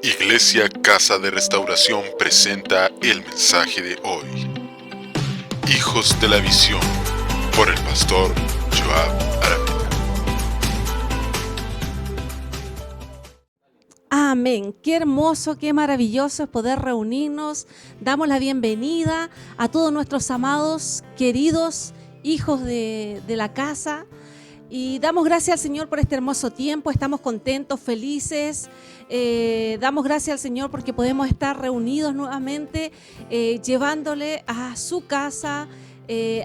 Iglesia Casa de Restauración presenta el mensaje de hoy. Hijos de la Visión, por el pastor Joab Aravena. Amén. Qué hermoso, qué maravilloso es poder reunirnos. Damos la bienvenida a todos nuestros amados, queridos hijos de la casa. Y damos gracias al Señor por este hermoso tiempo. Estamos contentos, felices. Damos gracias al Señor porque podemos estar reunidos nuevamente, llevándole a su casa,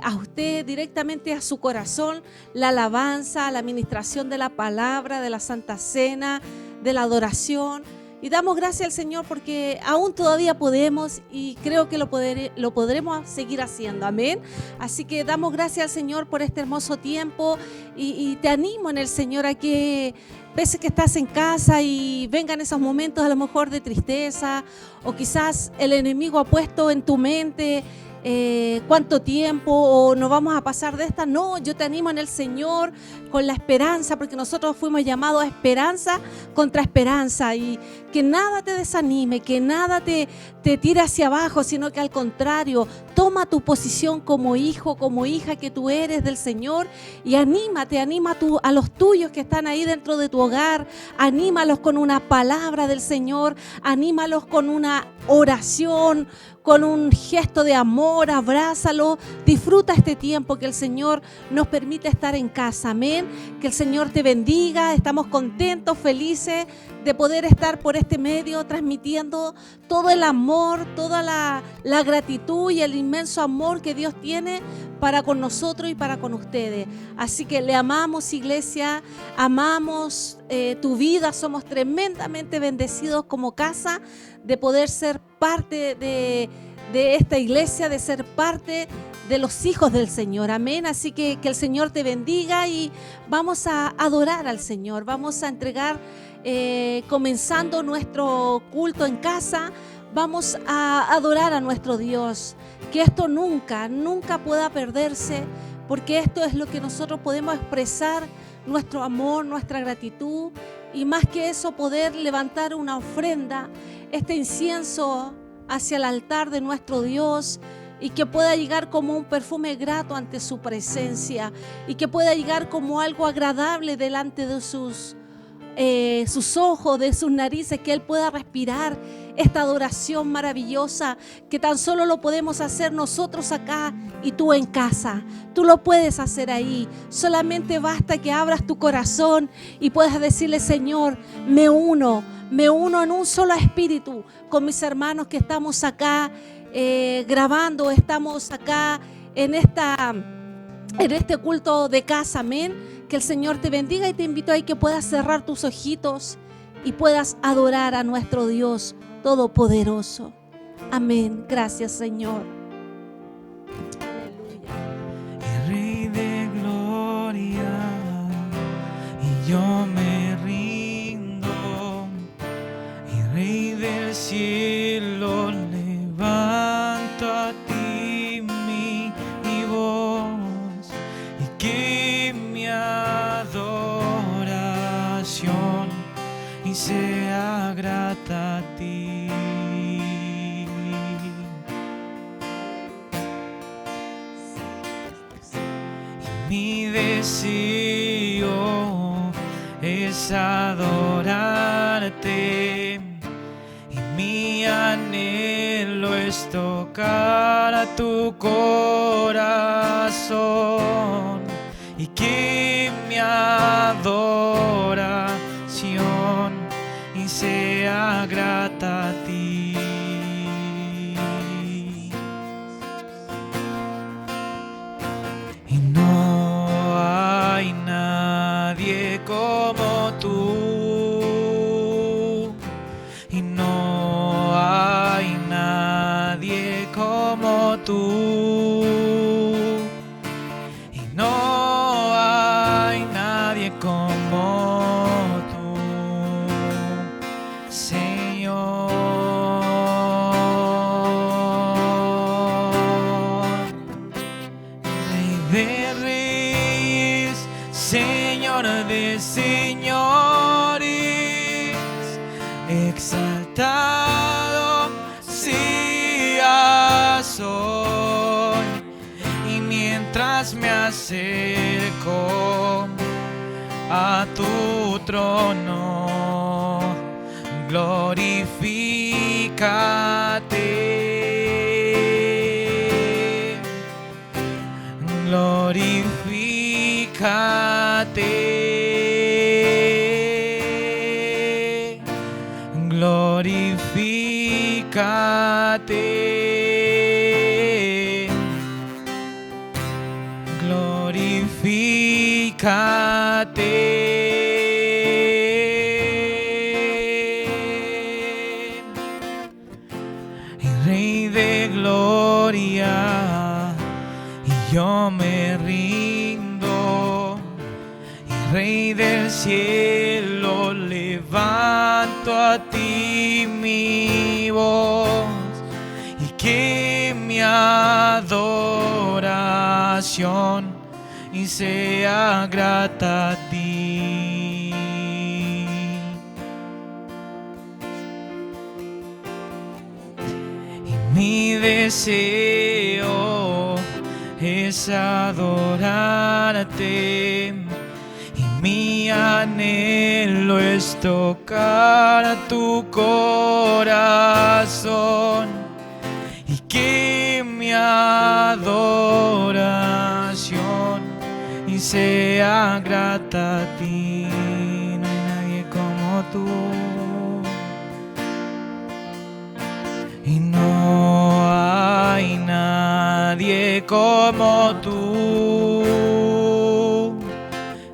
a usted directamente a su corazón, la alabanza, la administración de la palabra, de la Santa Cena, de la adoración. Y damos gracias al Señor porque aún todavía podemos y creo que lo podremos seguir haciendo. Amén. Así que damos gracias al Señor por este hermoso tiempo y te animo en el Señor a que veces que estás en casa y vengan esos momentos a lo mejor de tristeza o quizás el enemigo ha puesto en tu mente cuánto tiempo o nos vamos a pasar de esta. No, yo te animo en el Señor con la esperanza, porque nosotros fuimos llamados a esperanza contra esperanza, y que nada te desanime, que nada te tire hacia abajo, sino que al contrario, toma tu posición como hijo, como hija que tú eres del Señor, y anima a los tuyos que están ahí dentro de tu hogar, anímalos con una palabra del Señor, anímalos con una oración, con un gesto de amor, abrázalo, disfruta este tiempo que el Señor nos permite estar en casa. Amén. Que el Señor te bendiga. Estamos contentos, felices de poder estar por este medio transmitiendo todo el amor, toda la gratitud y el inmenso amor que Dios tiene para con nosotros y para con ustedes. Así que le amamos, iglesia, amamos tu vida, somos tremendamente bendecidos como casa de poder ser parte de esta iglesia, de ser parte de los hijos del Señor. Amén. Así que el Señor te bendiga y vamos a adorar al Señor, vamos a entregar, comenzando nuestro culto en casa, vamos a adorar a nuestro Dios. Que esto nunca pueda perderse, porque esto es lo que nosotros podemos expresar, nuestro amor, nuestra gratitud, y más que eso poder levantar una ofrenda, este incienso hacia el altar de nuestro Dios, y que pueda llegar como un perfume grato ante su presencia, y que pueda llegar como algo agradable delante de sus ojos, de sus narices, que Él pueda respirar esta adoración maravillosa que tan solo lo podemos hacer nosotros acá y tú en casa. Tú lo puedes hacer ahí. Solamente basta que abras tu corazón y puedas decirle: Señor, me uno en un solo espíritu con mis hermanos que estamos acá grabando, estamos acá en este culto de casa. Amén. Que el Señor te bendiga y te invito a que puedas cerrar tus ojitos y puedas adorar a nuestro Dios Todopoderoso. Amén. Gracias, Señor. El Rey de gloria, y yo me rindo. El Rey del cielo, levanto a ti mi voz, y que mi adoración y sea grata a ti. Y mi deseo es adorarte, y mi anhelo es tocar a tu corazón, y que mi adoración y sea grata a ti. Y no hay nadie como tú, y no hay nadie como tú, y no hay nadie como tú, Señor. Rey de reyes, Señor de señores, exaltado seas hoy. Y mientras me acerco a tu trono, glorifícate, glorifícate, glorifícate, glorifícate. Y Rey de gloria, y yo me rindo. Y Rey del cielo, levanto a ti mi voz, y que mi adoración y sea grata a ti. Y mi deseo es adorarte, y mi anhelo es tocar tu corazón, y que mi adoración y sea grata a ti. No hay nadie como tú, y no hay nadie como tú,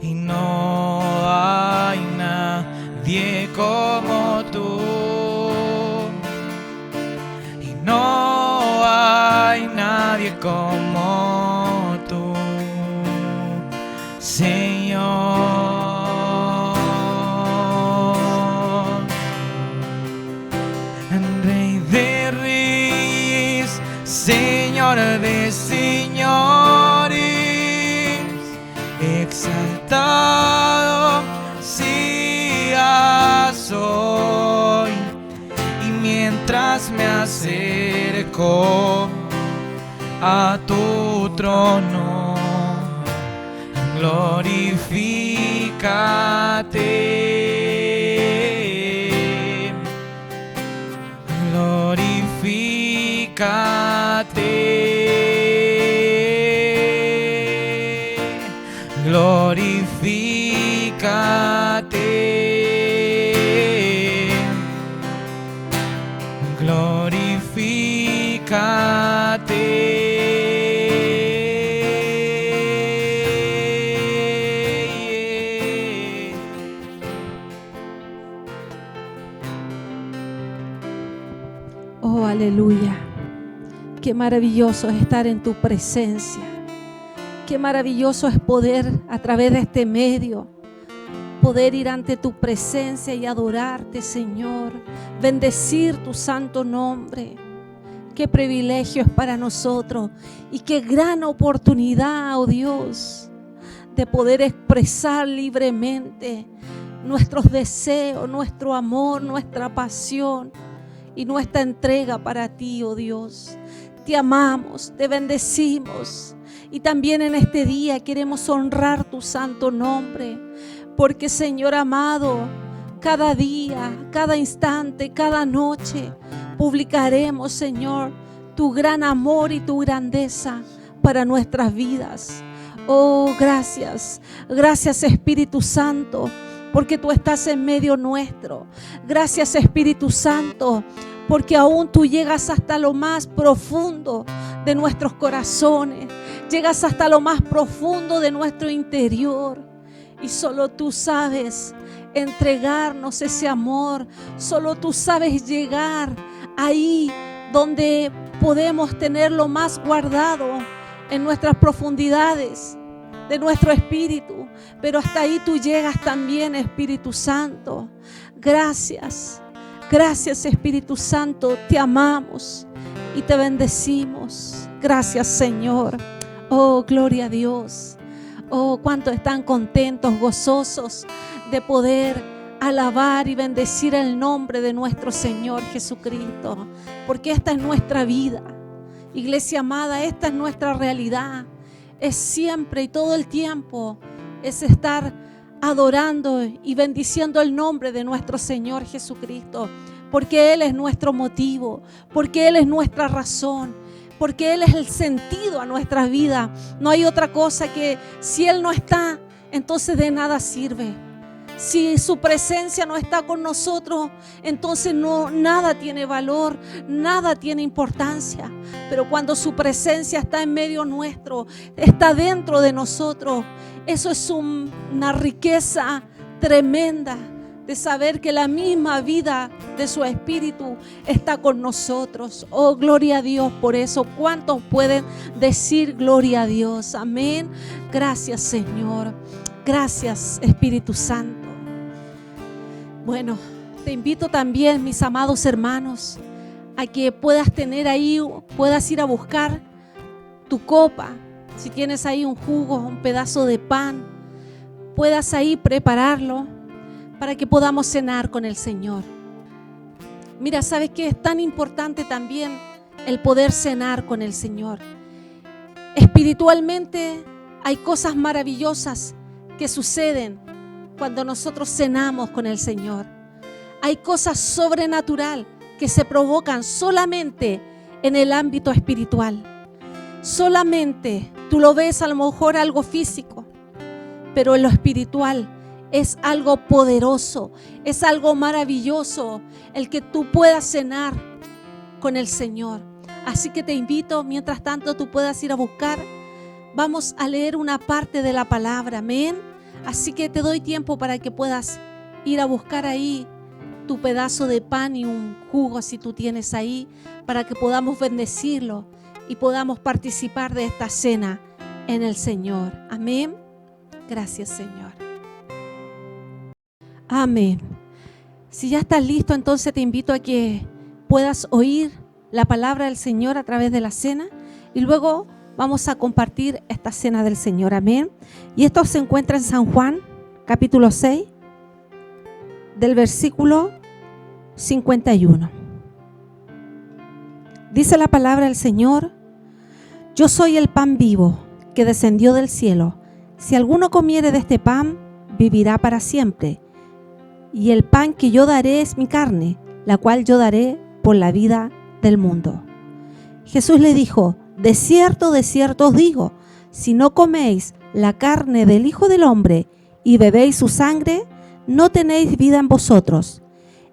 y no hay nadie como tú, y no hay nadie como tú, Señor. Rey de reyes, Señor de señores, exaltado seas hoy. Y mientras me acerco a tu trono, glorifícate, glorifícate, glorifícate, glorifícate. Oh, aleluya. Qué maravilloso es estar en tu presencia. Qué maravilloso es poder, a través de este medio, poder ir ante tu presencia y adorarte, Señor. Bendecir tu santo nombre. Qué privilegio es para nosotros y qué gran oportunidad, oh Dios, de poder expresar libremente nuestros deseos, nuestro amor, nuestra pasión y nuestra entrega para ti, oh Dios. Te amamos, te bendecimos, y también en este día queremos honrar tu santo nombre, porque, Señor amado, cada día, cada instante, cada noche publicaremos, Señor, tu gran amor y tu grandeza para nuestras vidas. Oh, gracias, gracias Espíritu Santo, porque tú estás en medio nuestro. Gracias Espíritu Santo, porque aún tú llegas hasta lo más profundo de nuestros corazones, llegas hasta lo más profundo de nuestro interior, y solo tú sabes entregarnos ese amor, solo tú sabes llegar ahí donde podemos tenerlo más guardado en nuestras profundidades de nuestro espíritu, pero hasta ahí tú llegas también, Espíritu Santo. Gracias, gracias Espíritu Santo, te amamos y te bendecimos. Gracias, Señor. Oh, gloria a Dios. Oh, cuántos están contentos, gozosos de poder alabar y bendecir el nombre de nuestro Señor Jesucristo, porque esta es nuestra vida. Iglesia amada, esta es nuestra realidad. Es siempre y todo el tiempo, es estar adorando y bendiciendo el nombre de nuestro Señor Jesucristo, porque Él es nuestro motivo, porque Él es nuestra razón, porque Él es el sentido a nuestra vida. No hay otra cosa que si Él no está, entonces de nada sirve. Si su presencia no está con nosotros, entonces nada tiene valor, nada tiene importancia. Pero cuando su presencia está en medio nuestro, está dentro de nosotros, eso es una riqueza tremenda de saber que la misma vida de su Espíritu está con nosotros. Oh, gloria a Dios por eso. ¿Cuántos pueden decir gloria a Dios? Amén. Gracias, Señor. Gracias, Espíritu Santo. Bueno, te invito también, mis amados hermanos, a que puedas tener ahí, puedas ir a buscar tu copa. Si tienes ahí un jugo, un pedazo de pan, puedas ahí prepararlo para que podamos cenar con el Señor. Mira, ¿sabes qué? Es tan importante también el poder cenar con el Señor. Espiritualmente hay cosas maravillosas que suceden cuando nosotros cenamos con el Señor. Hay cosas sobrenaturales que se provocan solamente en el ámbito espiritual. Solamente tú lo ves a lo mejor algo físico, pero en lo espiritual es algo poderoso, es algo maravilloso el que tú puedas cenar con el Señor. Así que te invito, mientras tanto tú puedas ir a buscar, vamos a leer una parte de la palabra, amén. Así que te doy tiempo para que puedas ir a buscar ahí tu pedazo de pan y un jugo si tú tienes ahí, para que podamos bendecirlo y podamos participar de esta cena en el Señor. Amén. Gracias, Señor. Amén. Si ya estás listo, entonces te invito a que puedas oír la palabra del Señor a través de la cena y luego vamos a compartir esta cena del Señor. Amén. Y esto se encuentra en San Juan, capítulo 6, del versículo 51. Dice la palabra del Señor: yo soy el pan vivo que descendió del cielo. Si alguno comiere de este pan, vivirá para siempre. Y el pan que yo daré es mi carne, la cual yo daré por la vida del mundo. Jesús le dijo: de cierto os digo, si no coméis la carne del Hijo del Hombre y bebéis su sangre, no tenéis vida en vosotros.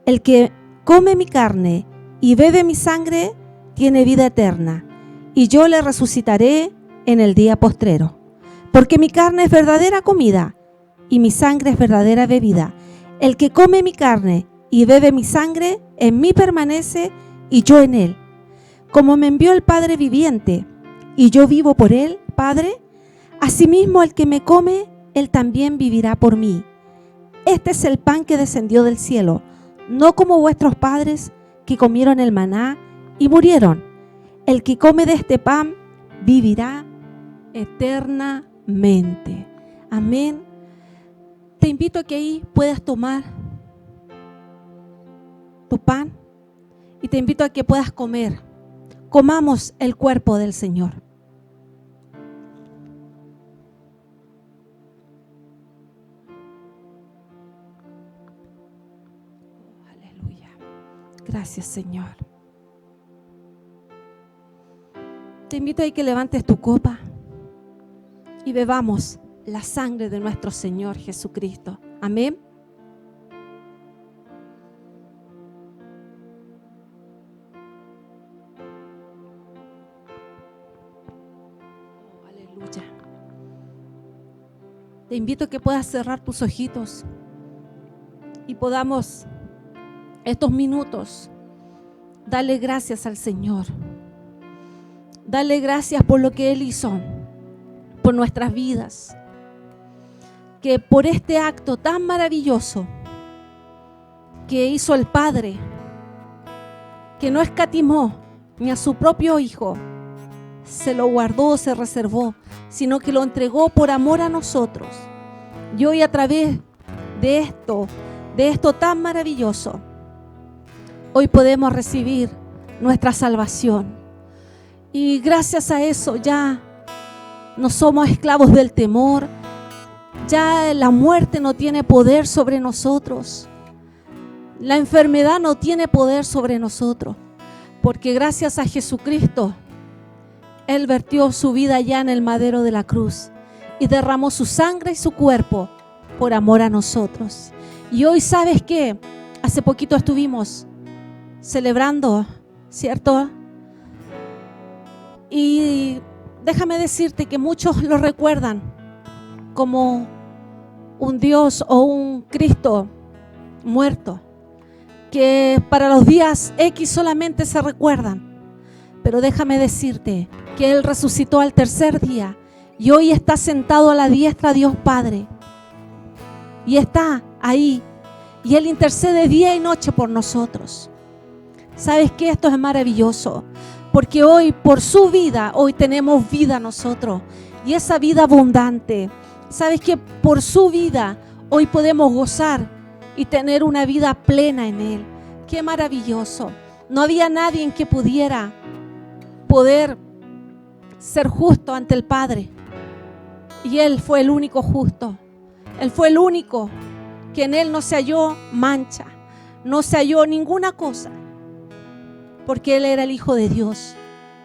El que come mi carne y bebe mi sangre tiene vida eterna, y yo le resucitaré en el día postrero. Porque mi carne es verdadera comida y mi sangre es verdadera bebida. El que come mi carne y bebe mi sangre, en mí permanece y yo en él. Como me envió el Padre viviente y yo vivo por él, Padre, asimismo el que me come, él también vivirá por mí. Este es el pan que descendió del cielo, no como vuestros padres que comieron el maná y murieron. El que come de este pan vivirá eternamente. Amén. Te invito a que ahí puedas tomar tu pan y te invito a que puedas comer. Comamos el cuerpo del Señor. Oh, aleluya. Gracias, Señor. Te invito a que levantes tu copa y bebamos la sangre de nuestro Señor Jesucristo. Amén. Oh, aleluya. Te invito a que puedas cerrar tus ojitos y podamos estos minutos darle gracias al Señor. Darle gracias por lo que Él hizo, por nuestras vidas. Que por este acto tan maravilloso que hizo el Padre, que no escatimó ni a su propio Hijo, se lo guardó, se reservó, sino que lo entregó por amor a nosotros. Y hoy a través de esto, de esto tan maravilloso, hoy podemos recibir nuestra salvación. Y gracias a eso ya no somos esclavos del temor. Ya la muerte no tiene poder sobre nosotros. La enfermedad no tiene poder sobre nosotros. Porque gracias a Jesucristo, Él vertió su vida ya en el madero de la cruz y derramó su sangre y su cuerpo por amor a nosotros. Y hoy, ¿sabes qué? Hace poquito estuvimos celebrando, ¿cierto? Y déjame decirte que muchos lo recuerdan como un Dios o un Cristo muerto, que para los días X solamente se recuerdan. Pero déjame decirte que Él resucitó al tercer día y hoy está sentado a la diestra de Dios Padre. Y está ahí y Él intercede día y noche por nosotros. ¿Sabes qué? Esto es maravilloso. Porque hoy, por su vida, hoy tenemos vida nosotros. Y esa vida abundante. ¿Sabes qué? Por su vida, hoy podemos gozar y tener una vida plena en Él. ¡Qué maravilloso! No había nadie en que pudiera poder ser justo ante el Padre. Y Él fue el único justo. Él fue el único que en Él no se halló mancha. No se halló ninguna cosa. Porque Él era el Hijo de Dios.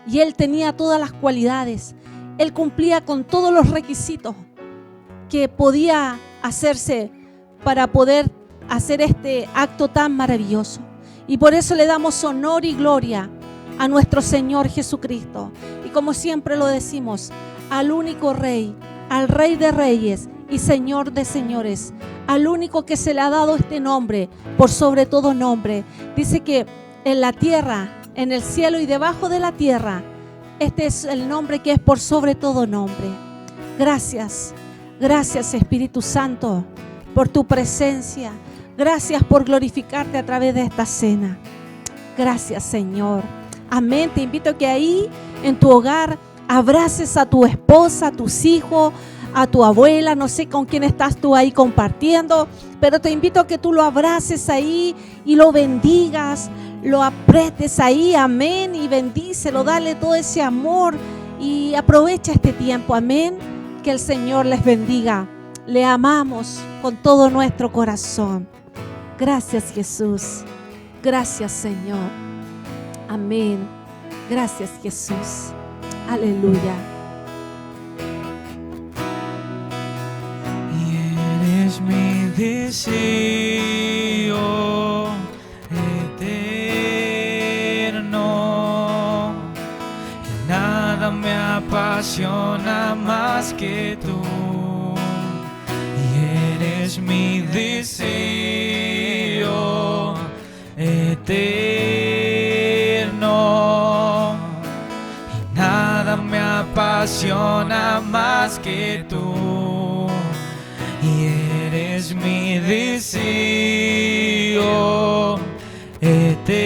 Y Él tenía todas las cualidades. Él cumplía con todos los requisitos que podía hacerse para poder hacer este acto tan maravilloso. Y por eso le damos honor y gloria a nuestro Señor Jesucristo. Y como siempre lo decimos, al único Rey, al Rey de Reyes y Señor de Señores, al único que se le ha dado este nombre por sobre todo nombre. Dice que en la tierra, en el cielo y debajo de la tierra, este es el nombre que es por sobre todo nombre. Gracias, gracias Espíritu Santo por tu presencia. Gracias por glorificarte a través de esta cena. Gracias, Señor. Amén. Te invito a que ahí en tu hogar abraces a tu esposa, a tus hijos, a tu abuela, no sé con quién estás tú ahí compartiendo, pero te invito a que tú lo abraces ahí y lo bendigas, lo apretes ahí, amén, y bendícelo, dale todo ese amor y aprovecha este tiempo, amén. Que el Señor les bendiga. Le amamos con todo nuestro corazón. Gracias, Jesús. Gracias, Señor. Amén. Gracias, Jesús. Aleluya. Y eres mi deseo eterno. Y nada me apasiona más que tú. Es mi deseo eterno y nada me apasiona más que tú y eres mi deseo eterno.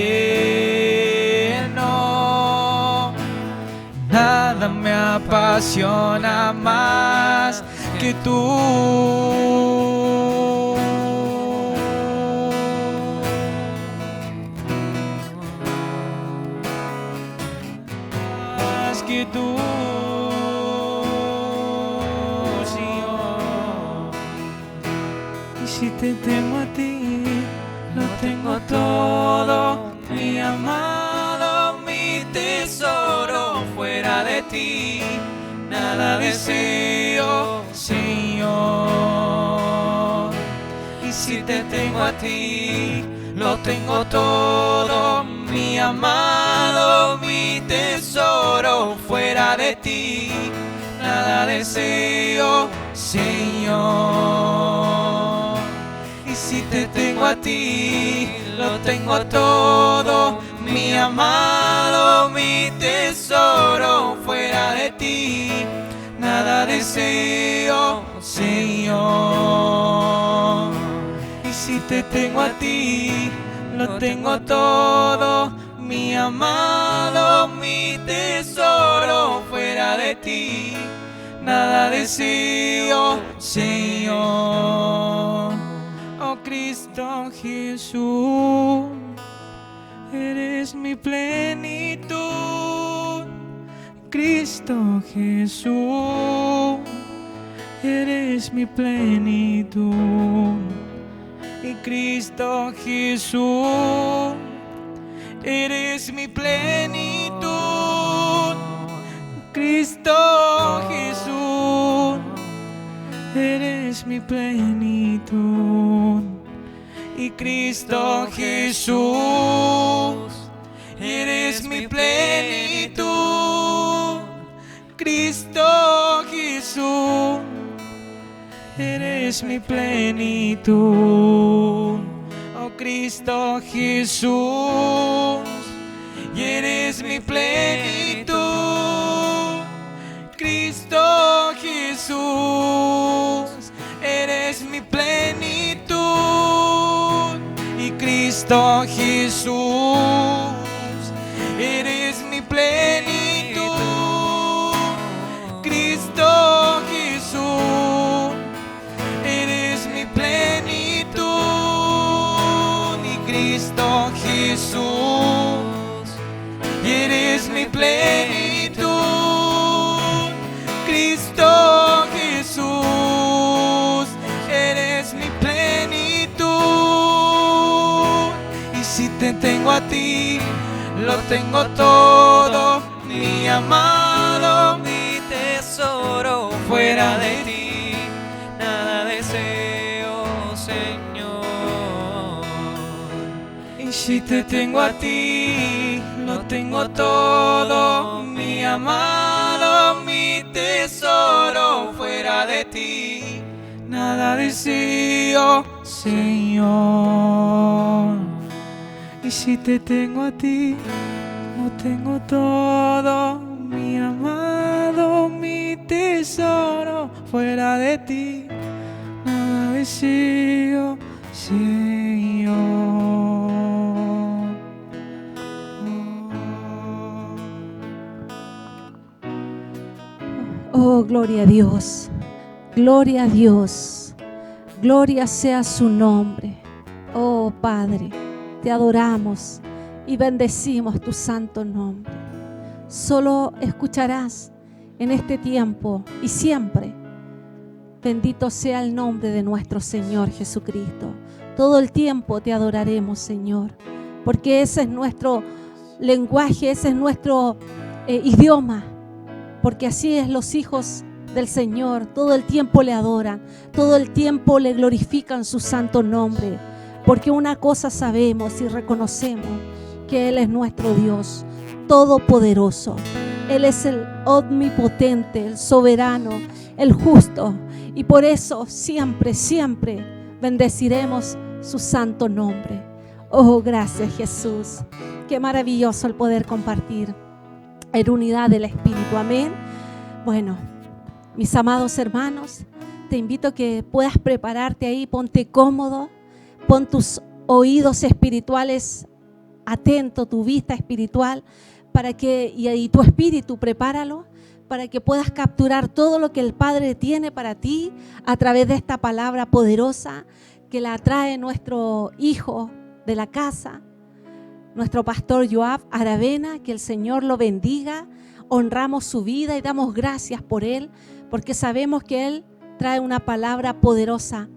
Nada me apasiona más que tú. Que tú, Señor. Y si te tengo a ti, lo tengo todo, mi amado, mi tesoro. Fuera de ti, nada deseo, Señor. Y si te tengo a ti, lo tengo todo, mi amado, mi tesoro. Fuera de ti, nada deseo, Señor. Y si te tengo a ti, lo tengo todo, mi amado, mi tesoro. Fuera de ti, nada deseo, Señor. Y si te tengo a ti, lo tengo todo, mi amado, mi tesoro. Fuera de ti, nada deseo, Señor. Oh, Cristo Jesús, eres mi plenitud. Cristo Jesús, eres mi plenitud. Y Cristo Jesús, eres mi plenitud. Cristo Jesús, eres mi plenitud. Y Cristo Jesús, eres mi plenitud. Cristo Jesús, eres mi plenitud. Oh Cristo Jesús, y eres mi plenitud. Cristo Jesús, eres mi plenitud. Y Cristo Jesús, eres mi plenitud. Cristo Jesús, eres mi plenitud. Y Cristo Jesús, eres mi plenitud. Cristo Jesús, eres mi plenitud. Y si te tengo a ti, lo tengo todo, mi amado, mi tesoro. Fuera de ti, nada deseo, Señor. Y si te tengo a ti, lo tengo todo, mi amado, mi tesoro. Fuera de ti, nada deseo, Señor. Y si te tengo a ti, lo tengo todo, mi amado, mi tesoro. Fuera de ti, nada deseo, Señor. Oh, gloria a Dios, gloria a Dios, gloria sea su nombre. Oh Padre, te adoramos y bendecimos tu santo nombre. Solo escucharás en este tiempo y siempre: bendito sea el nombre de nuestro Señor Jesucristo. Todo el tiempo te adoraremos, Señor, porque ese es nuestro lenguaje, ese es nuestro idioma, porque así es los hijos del Señor. Todo el tiempo le adoran, todo el tiempo le glorifican su santo nombre, porque una cosa sabemos y reconocemos: que Él es nuestro Dios todopoderoso. Él es el omnipotente, el soberano, el justo, y por eso siempre, siempre bendeciremos su santo nombre. Oh, gracias, Jesús. Qué maravilloso el poder compartir en unidad del Espíritu. Amén. Bueno, mis amados hermanos, te invito a que puedas prepararte ahí. Ponte cómodo, pon tus oídos espirituales atento, tu vista espiritual, para que, y tu espíritu, prepáralo para que puedas capturar todo lo que el Padre tiene para ti a través de esta palabra poderosa que la trae nuestro hijo de la casa, nuestro pastor Joab Aravena. Que el Señor lo bendiga. Honramos su vida y damos gracias por él, porque sabemos que él trae una palabra poderosa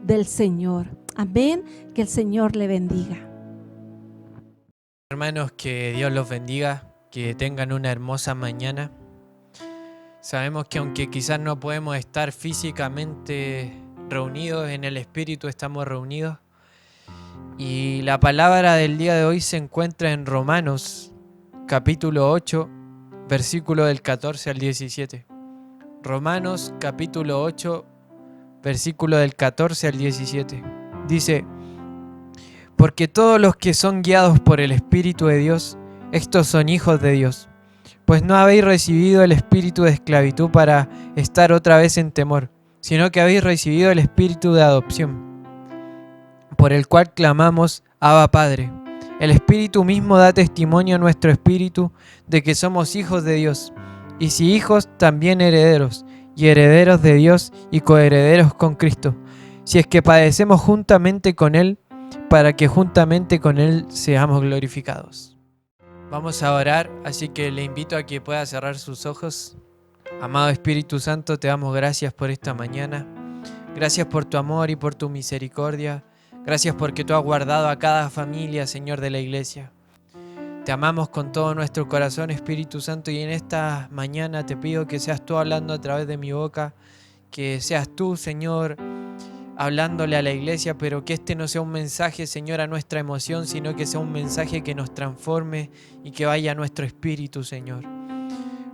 del Señor. Amén. Que el Señor le bendiga. Hermanos, que Dios los bendiga, que tengan una hermosa mañana. Sabemos que aunque quizás no podemos estar físicamente reunidos, en el Espíritu estamos reunidos. Y la palabra del día de hoy se encuentra en Romanos, capítulo 8, versículo del 14 al 17. Romanos, capítulo 8, versículo del 14 al 17. Dice: porque todos los que son guiados por el Espíritu de Dios, estos son hijos de Dios. Pues no habéis recibido el espíritu de esclavitud para estar otra vez en temor, sino que habéis recibido el espíritu de adopción, por el cual clamamos: Abba, Padre. El Espíritu mismo da testimonio a nuestro espíritu de que somos hijos de Dios, y si hijos, también herederos, y herederos de Dios y coherederos con Cristo, si es que padecemos juntamente con Él, para que juntamente con Él seamos glorificados. Vamos a orar, así que le invito a que pueda cerrar sus ojos. Amado Espíritu Santo, te damos gracias por esta mañana. Gracias por tu amor y por tu misericordia. Gracias porque tú has guardado a cada familia, Señor, de la iglesia. Te amamos con todo nuestro corazón, Espíritu Santo, y en esta mañana te pido que seas tú hablando a través de mi boca, que seas tú, Señor, hablándole a la iglesia, pero que este no sea un mensaje, Señor, a nuestra emoción, sino que sea un mensaje que nos transforme y que vaya a nuestro espíritu, Señor.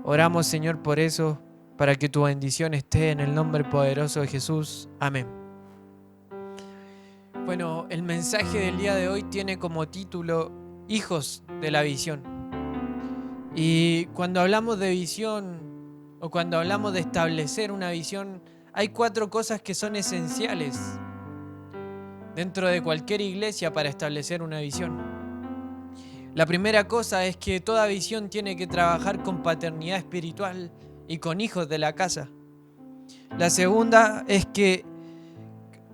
Oramos, Señor, por eso, para que tu bendición esté en el nombre poderoso de Jesús. Amén. Bueno, el mensaje del día de hoy tiene como título Hijos de la Visión. Y cuando hablamos de visión o cuando hablamos de establecer una visión, hay 4 cosas que son esenciales dentro de cualquier iglesia para establecer una visión. La primera cosa es que toda visión tiene que trabajar con paternidad espiritual y con hijos de la casa. La segunda es que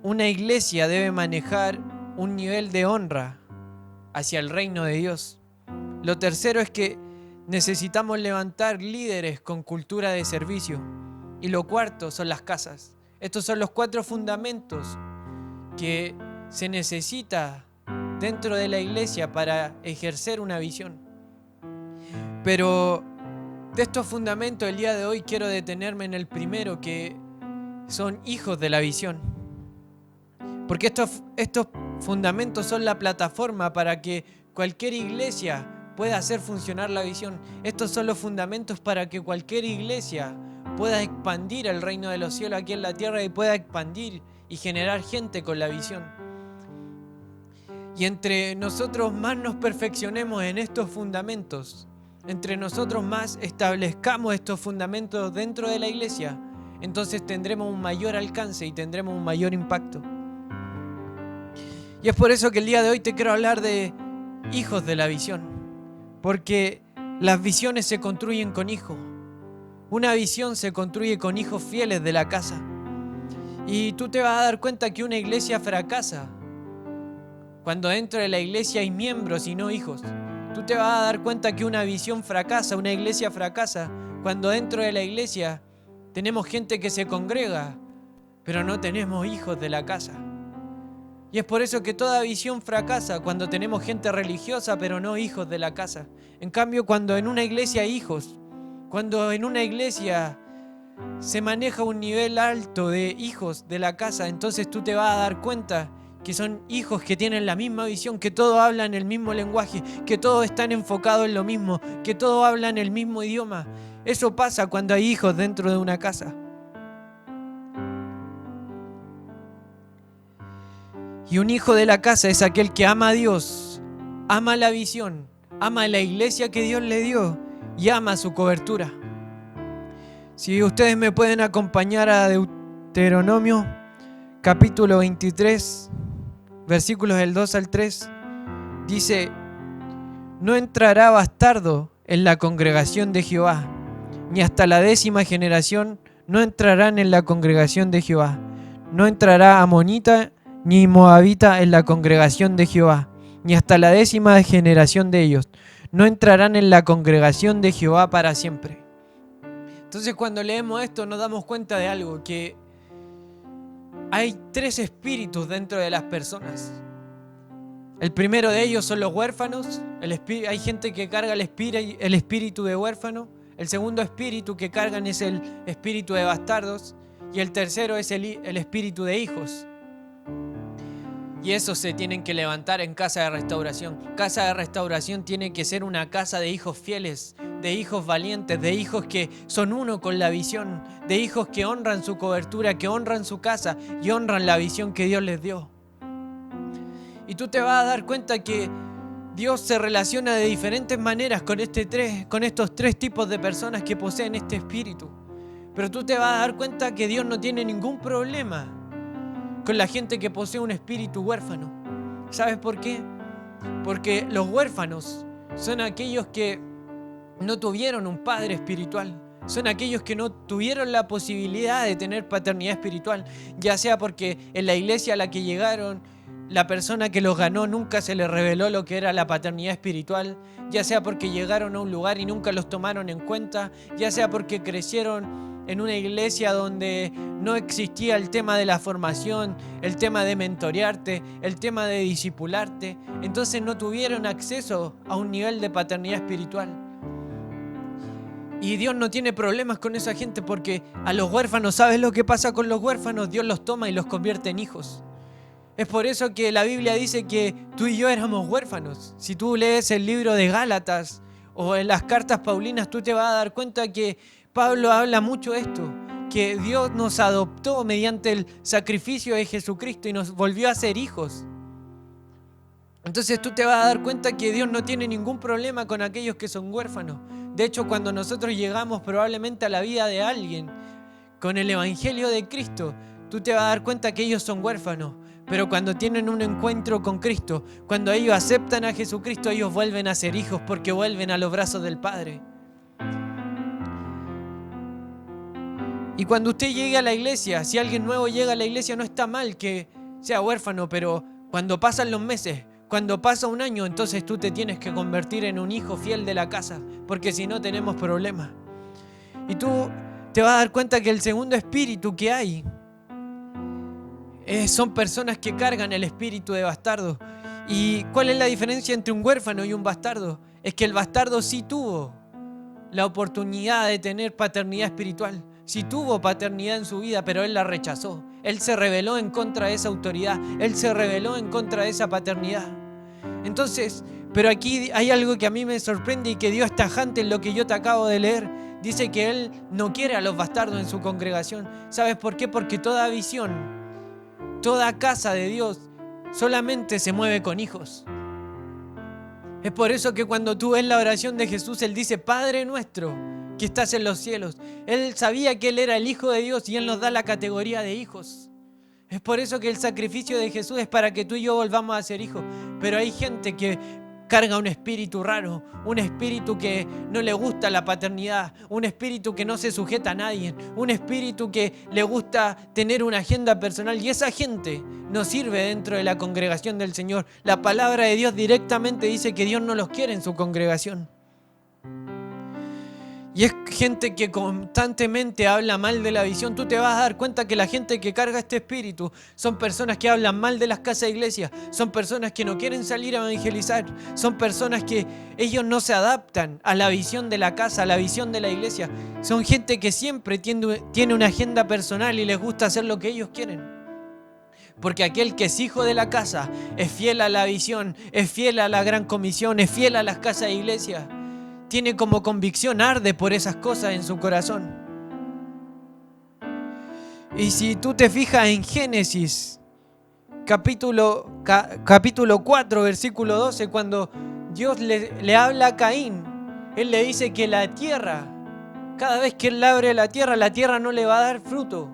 una iglesia debe manejar un nivel de honra hacia el reino de Dios. Lo tercero es que necesitamos levantar líderes con cultura de servicio. Y lo cuarto son las casas. Estos son los 4 fundamentos que se necesita dentro de la iglesia para ejercer una visión. Pero de estos fundamentos el día de hoy quiero detenerme en el primero, que son hijos de la visión. Porque estos fundamentos son la plataforma para que cualquier iglesia pueda hacer funcionar la visión. Estos son los fundamentos para que cualquier iglesia pueda expandir el reino de los cielos aquí en la tierra y pueda expandir y generar gente con la visión. Y entre nosotros más nos perfeccionemos en estos fundamentos, entre nosotros más establezcamos estos fundamentos dentro de la iglesia, entonces tendremos un mayor alcance y tendremos un mayor impacto. Y es por eso que el día de hoy te quiero hablar de hijos de la visión, porque las visiones se construyen con hijos. Una visión se construye con hijos fieles de la casa. Y tú te vas a dar cuenta que una iglesia fracasa cuando dentro de la iglesia hay miembros y no hijos. Tú te vas a dar cuenta que una visión fracasa, una iglesia fracasa cuando dentro de la iglesia tenemos gente que se congrega, pero no tenemos hijos de la casa. Y es por eso que toda visión fracasa cuando tenemos gente religiosa, pero no hijos de la casa. En cambio, cuando en una iglesia hay hijos, cuando en una iglesia se maneja un nivel alto de hijos de la casa, entonces tú te vas a dar cuenta que son hijos que tienen la misma visión, que todos hablan el mismo lenguaje, que todos están enfocados en lo mismo, que todos hablan el mismo idioma. Eso pasa cuando hay hijos dentro de una casa. Y un hijo de la casa es aquel que ama a Dios, ama la visión, ama la iglesia que Dios le dio y ama su cobertura. Si ustedes me pueden acompañar a Deuteronomio capítulo 23, versículos del 2 al 3, dice: no entrará bastardo en la congregación de Jehová, ni hasta la 10ª generación no entrarán en la congregación de Jehová. No entrará amonita ni moabita en la congregación de Jehová, ni hasta la 10ª generación de ellos. No entrarán en la congregación de Jehová para siempre. Entonces, cuando leemos esto nos damos cuenta de algo, que hay 3 espíritus dentro de las personas. El primero de ellos son los huérfanos. Hay gente que carga el espíritu de huérfano. El segundo espíritu que cargan es el espíritu de bastardos. Y el tercero es el espíritu de hijos. Y esos se tienen que levantar en Casa de Restauración. Casa de Restauración tiene que ser una casa de hijos fieles, de hijos valientes, de hijos que son uno con la visión, de hijos que honran su cobertura, que honran su casa y honran la visión que Dios les dio. Y tú te vas a dar cuenta que Dios se relaciona de diferentes maneras con estos 3 tipos de personas que poseen este espíritu. Pero tú te vas a dar cuenta que Dios no tiene ningún problema con la gente que posee un espíritu huérfano. ¿Sabes por qué? Porque los huérfanos son aquellos que no tuvieron un padre espiritual. son aquellos que no tuvieron la posibilidad de tener paternidad espiritual, ya sea porque en la iglesia a la que llegaron, la persona que los ganó nunca se les reveló lo que era la paternidad espiritual, ya sea porque llegaron a un lugar y nunca los tomaron en cuenta, ya sea porque crecieron en una iglesia donde no existía el tema de la formación, el tema de mentorearte, el tema de discipularte, entonces no tuvieron acceso a un nivel de paternidad espiritual. Y Dios no tiene problemas con esa gente porque a los huérfanos, ¿sabes lo que pasa con los huérfanos? Dios los toma y los convierte en hijos. Es por eso que la Biblia dice que tú y yo éramos huérfanos. Si tú lees el libro de Gálatas o en las cartas paulinas, tú te vas a dar cuenta que Pablo habla mucho de esto, que Dios nos adoptó mediante el sacrificio de Jesucristo y nos volvió a ser hijos. Entonces tú te vas a dar cuenta que Dios no tiene ningún problema con aquellos que son huérfanos. De hecho, cuando nosotros llegamos probablemente a la vida de alguien con el Evangelio de Cristo, tú te vas a dar cuenta que ellos son huérfanos. Pero cuando tienen un encuentro con Cristo, cuando ellos aceptan a Jesucristo, ellos vuelven a ser hijos porque vuelven a los brazos del Padre. Y cuando usted llegue a la iglesia, si alguien nuevo llega a la iglesia, no está mal que sea huérfano, pero cuando pasan los meses, cuando pasa un año, entonces tú te tienes que convertir en un hijo fiel de la casa, porque si no tenemos problemas. Y tú te vas a dar cuenta que el segundo espíritu que hay son personas que cargan el espíritu de bastardo. ¿Y cuál es la diferencia entre un huérfano y un bastardo? Es que el bastardo sí tuvo la oportunidad de tener paternidad espiritual, sí tuvo paternidad en su vida, pero él la rechazó. Él se rebeló en contra de esa autoridad, él se rebeló en contra de esa paternidad. Entonces, pero aquí hay algo que a mí me sorprende y que Dios es tajante en lo que yo te acabo de leer. Dice que Él no quiere a los bastardos en su congregación. ¿Sabes por qué? Porque toda visión, toda casa de Dios solamente se mueve con hijos. Es por eso que cuando tú ves la oración de Jesús, Él dice, Padre nuestro que estás en los cielos. Él sabía que Él era el Hijo de Dios y Él nos da la categoría de hijos. Es por eso que el sacrificio de Jesús es para que tú y yo volvamos a ser hijos. Pero hay gente que carga un espíritu raro, un espíritu que no le gusta la paternidad, un espíritu que no se sujeta a nadie, un espíritu que le gusta tener una agenda personal, y esa gente no sirve dentro de la congregación del Señor. La palabra de Dios directamente dice que Dios no los quiere en su congregación. Y es gente que constantemente habla mal de la visión. Tú te vas a dar cuenta que la gente que carga este espíritu son personas que hablan mal de las casas de iglesia, son personas que no quieren salir a evangelizar, son personas que ellos no se adaptan a la visión de la casa, a la visión de la iglesia. Son gente que siempre tiene una agenda personal y les gusta hacer lo que ellos quieren. Porque aquel que es hijo de la casa es fiel a la visión, es fiel a la gran comisión, es fiel a las casas de iglesia. Tiene como convicción, arde por esas cosas en su corazón. Y si tú te fijas en Génesis, capítulo 4, versículo 12, cuando Dios le habla a Caín, Él le dice que la tierra, cada vez que Él abre la tierra no le va a dar fruto.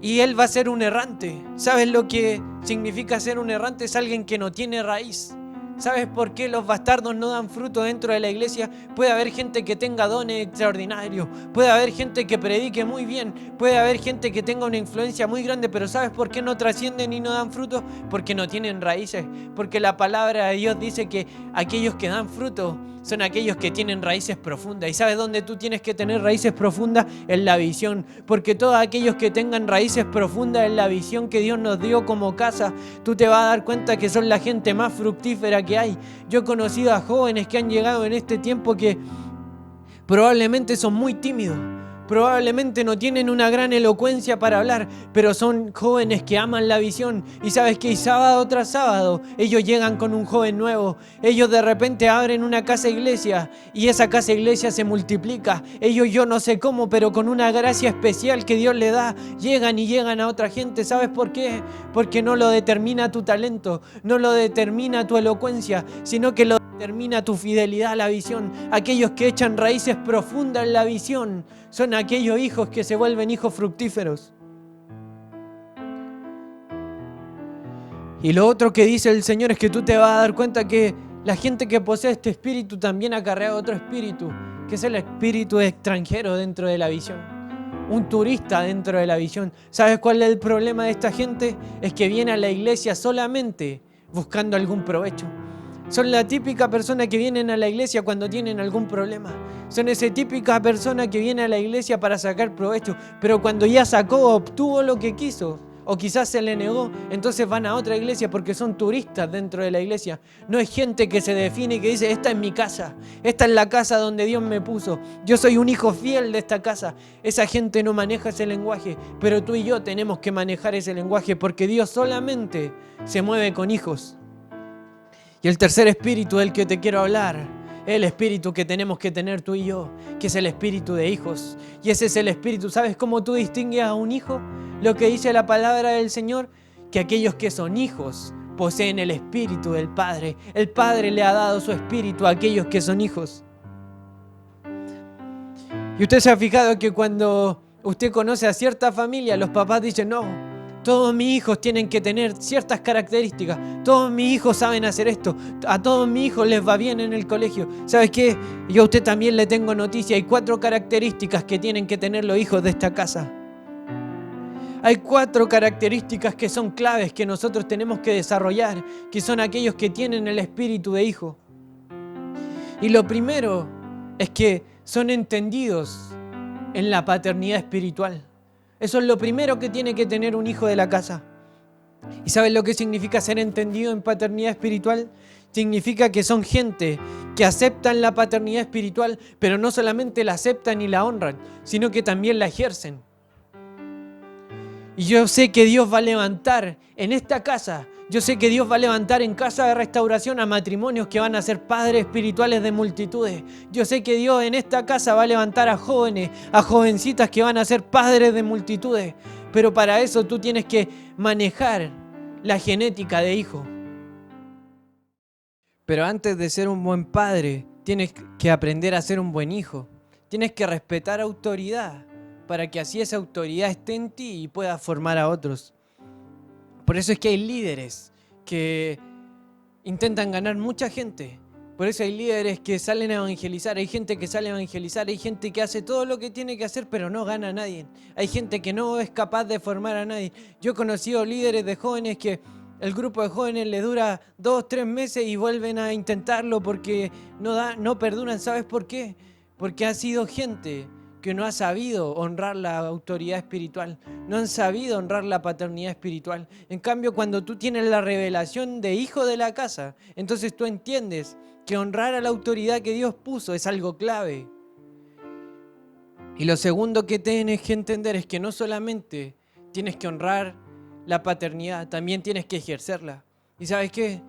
Y él va a ser un errante. ¿Sabes lo que significa ser un errante? Es alguien que no tiene raíz. ¿Sabes por qué los bastardos no dan fruto dentro de la iglesia? Puede haber gente que tenga dones extraordinarios, puede haber gente que predique muy bien, puede haber gente que tenga una influencia muy grande, pero ¿sabes por qué no trascienden y no dan fruto? Porque no tienen raíces, porque la palabra de Dios dice que aquellos que dan fruto son aquellos que tienen raíces profundas. ¿Y sabes dónde tú tienes que tener raíces profundas? En la visión. Porque todos aquellos que tengan raíces profundas en la visión que Dios nos dio como casa, tú te vas a dar cuenta que son la gente más fructífera que hay. Yo he conocido a jóvenes que han llegado en este tiempo que probablemente son muy tímidos. Probablemente no tienen una gran elocuencia para hablar, pero son jóvenes que aman la visión. Y sabes que sábado tras sábado ellos llegan con un joven nuevo. Ellos de repente abren una casa iglesia y esa casa iglesia se multiplica. Ellos, yo no sé cómo, pero con una gracia especial que Dios le da, llegan a otra gente. ¿Sabes por qué? Porque no lo determina tu talento, no lo determina tu elocuencia, sino que lo determina tu fidelidad a la visión. Aquellos que echan raíces profundas en la visión son aquellos hijos que se vuelven hijos fructíferos. Y lo otro que dice el Señor es que tú te vas a dar cuenta que la gente que posee este espíritu también acarrea otro espíritu. que es el espíritu extranjero dentro de la visión. Un turista dentro de la visión. ¿Sabes cuál es el problema de esta gente? Es que viene a la iglesia solamente buscando algún provecho. Son la típica persona que vienen a la iglesia cuando tienen algún problema. Son esa típica persona que viene a la iglesia para sacar provecho, pero cuando ya sacó, obtuvo lo que quiso, o quizás se le negó, entonces van a otra iglesia porque son turistas dentro de la iglesia. No es gente que se define y que dice, esta es mi casa, esta es la casa donde Dios me puso, yo soy un hijo fiel de esta casa. Esa gente no maneja ese lenguaje, pero tú y yo tenemos que manejar ese lenguaje porque Dios solamente se mueve con hijos. Y el tercer espíritu del que te quiero hablar, el espíritu que tenemos que tener tú y yo, que es el espíritu de hijos. Y ese es el espíritu. ¿Sabes cómo tú distingues a un hijo? Lo que dice la palabra del Señor, que aquellos que son hijos poseen el espíritu del Padre. El Padre le ha dado su espíritu a aquellos que son hijos. Y usted se ha fijado que cuando usted conoce a cierta familia, los papás dicen, no, todos mis hijos tienen que tener ciertas características. Todos mis hijos saben hacer esto. A todos mis hijos les va bien en el colegio. ¿Sabes qué? Yo a usted también le tengo noticia. Hay 4 características que tienen que tener los hijos de esta casa. Hay 4 características que son claves que nosotros tenemos que desarrollar, que son aquellos que tienen el espíritu de hijo. Y lo primero es que son entendidos en la paternidad espiritual. Eso es lo primero que tiene que tener un hijo de la casa. ¿Y sabes lo que significa ser entendido en paternidad espiritual? Significa que son gente que aceptan la paternidad espiritual, pero no solamente la aceptan y la honran, sino que también la ejercen. Y yo sé que Dios va a levantar en esta casa, yo sé que Dios va a levantar en Casa de Restauración a matrimonios que van a ser padres espirituales de multitudes. Yo sé que Dios en esta casa va a levantar a jóvenes, a jovencitas que van a ser padres de multitudes. Pero para eso tú tienes que manejar la genética de hijo. Pero antes de ser un buen padre, tienes que aprender a ser un buen hijo. Tienes que respetar autoridad para que así esa autoridad esté en ti y puedas formar a otros. Por eso es que hay líderes que intentan ganar mucha gente. Por eso hay líderes que salen a evangelizar. Hay gente que sale a evangelizar. Hay gente que hace todo lo que tiene que hacer, pero no gana a nadie. Hay gente que no es capaz de formar a nadie. Yo he conocido líderes de jóvenes que el grupo de jóvenes les dura 2, 3 meses y vuelven a intentarlo porque no perduran. ¿Sabes por qué? Porque ha sido gente que no ha sabido honrar la autoridad espiritual, no han sabido honrar la paternidad espiritual. En cambio, cuando tú tienes la revelación de hijo de la casa, entonces tú entiendes que honrar a la autoridad que Dios puso es algo clave. Y lo segundo que tienes que entender es que no solamente tienes que honrar la paternidad, también tienes que ejercerla. ¿Y sabes qué?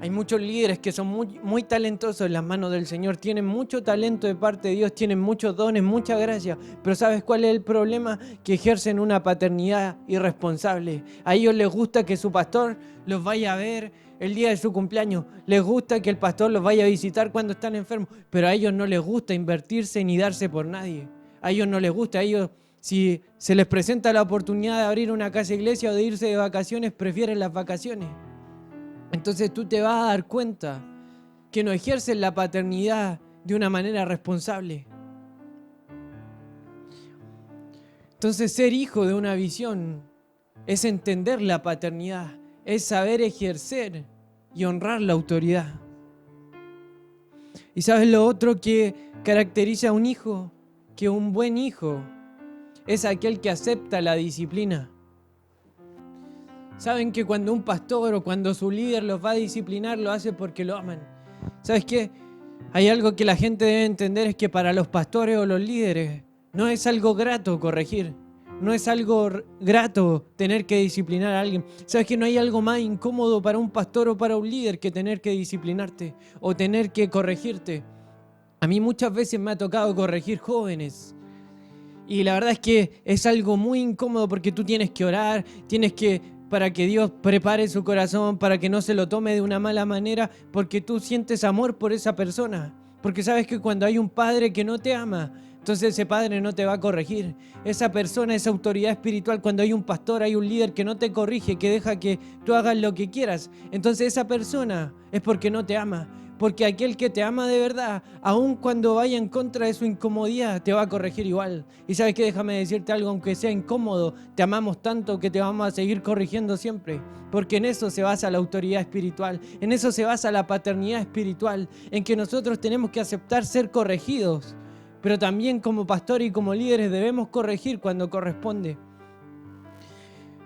Hay muchos líderes que son muy talentosos en las manos del Señor, tienen mucho talento de parte de Dios, tienen muchos dones, mucha gracia, pero ¿sabes cuál es el problema? Que ejercen una paternidad irresponsable. A ellos les gusta que su pastor los vaya a ver el día de su cumpleaños, les gusta que el pastor los vaya a visitar cuando están enfermos, pero a ellos no les gusta invertirse ni darse por nadie. A ellos no les gusta, a ellos, si se les presenta la oportunidad de abrir una casa iglesia o de irse de vacaciones, prefieren las vacaciones. Entonces tú te vas a dar cuenta que no ejerces la paternidad de una manera responsable. Entonces ser hijo de una visión es entender la paternidad, es saber ejercer y honrar la autoridad. ¿Y sabes lo otro que caracteriza a un hijo? Que un buen hijo es aquel que acepta la disciplina. Saben que cuando un pastor o cuando su líder los va a disciplinar, lo hace porque lo aman. ¿Sabes qué? Hay algo que la gente debe entender, es que para los pastores o los líderes no es algo grato corregir. No es algo grato tener que disciplinar a alguien. ¿Sabes que no hay algo más incómodo para un pastor o para un líder que tener que disciplinarte o tener que corregirte? A mí muchas veces me ha tocado corregir jóvenes. Y la verdad es que es algo muy incómodo porque tú tienes que orar, tienes que para que Dios prepare su corazón, para que no se lo tome de una mala manera, porque tú sientes amor por esa persona. Porque sabes que cuando hay un padre que no te ama, entonces ese padre no te va a corregir. Esa persona, esa autoridad espiritual, cuando hay un pastor, hay un líder que no te corrige, que deja que tú hagas lo que quieras, entonces esa persona es porque no te ama. porque aquel que te ama de verdad, aun cuando vaya en contra de su incomodidad, te va a corregir igual. Y sabes qué, déjame decirte algo, aunque sea incómodo, te amamos tanto que te vamos a seguir corrigiendo siempre, porque en eso se basa la autoridad espiritual, en eso se basa la paternidad espiritual, en que nosotros tenemos que aceptar ser corregidos, pero también como pastores y como líderes debemos corregir cuando corresponde.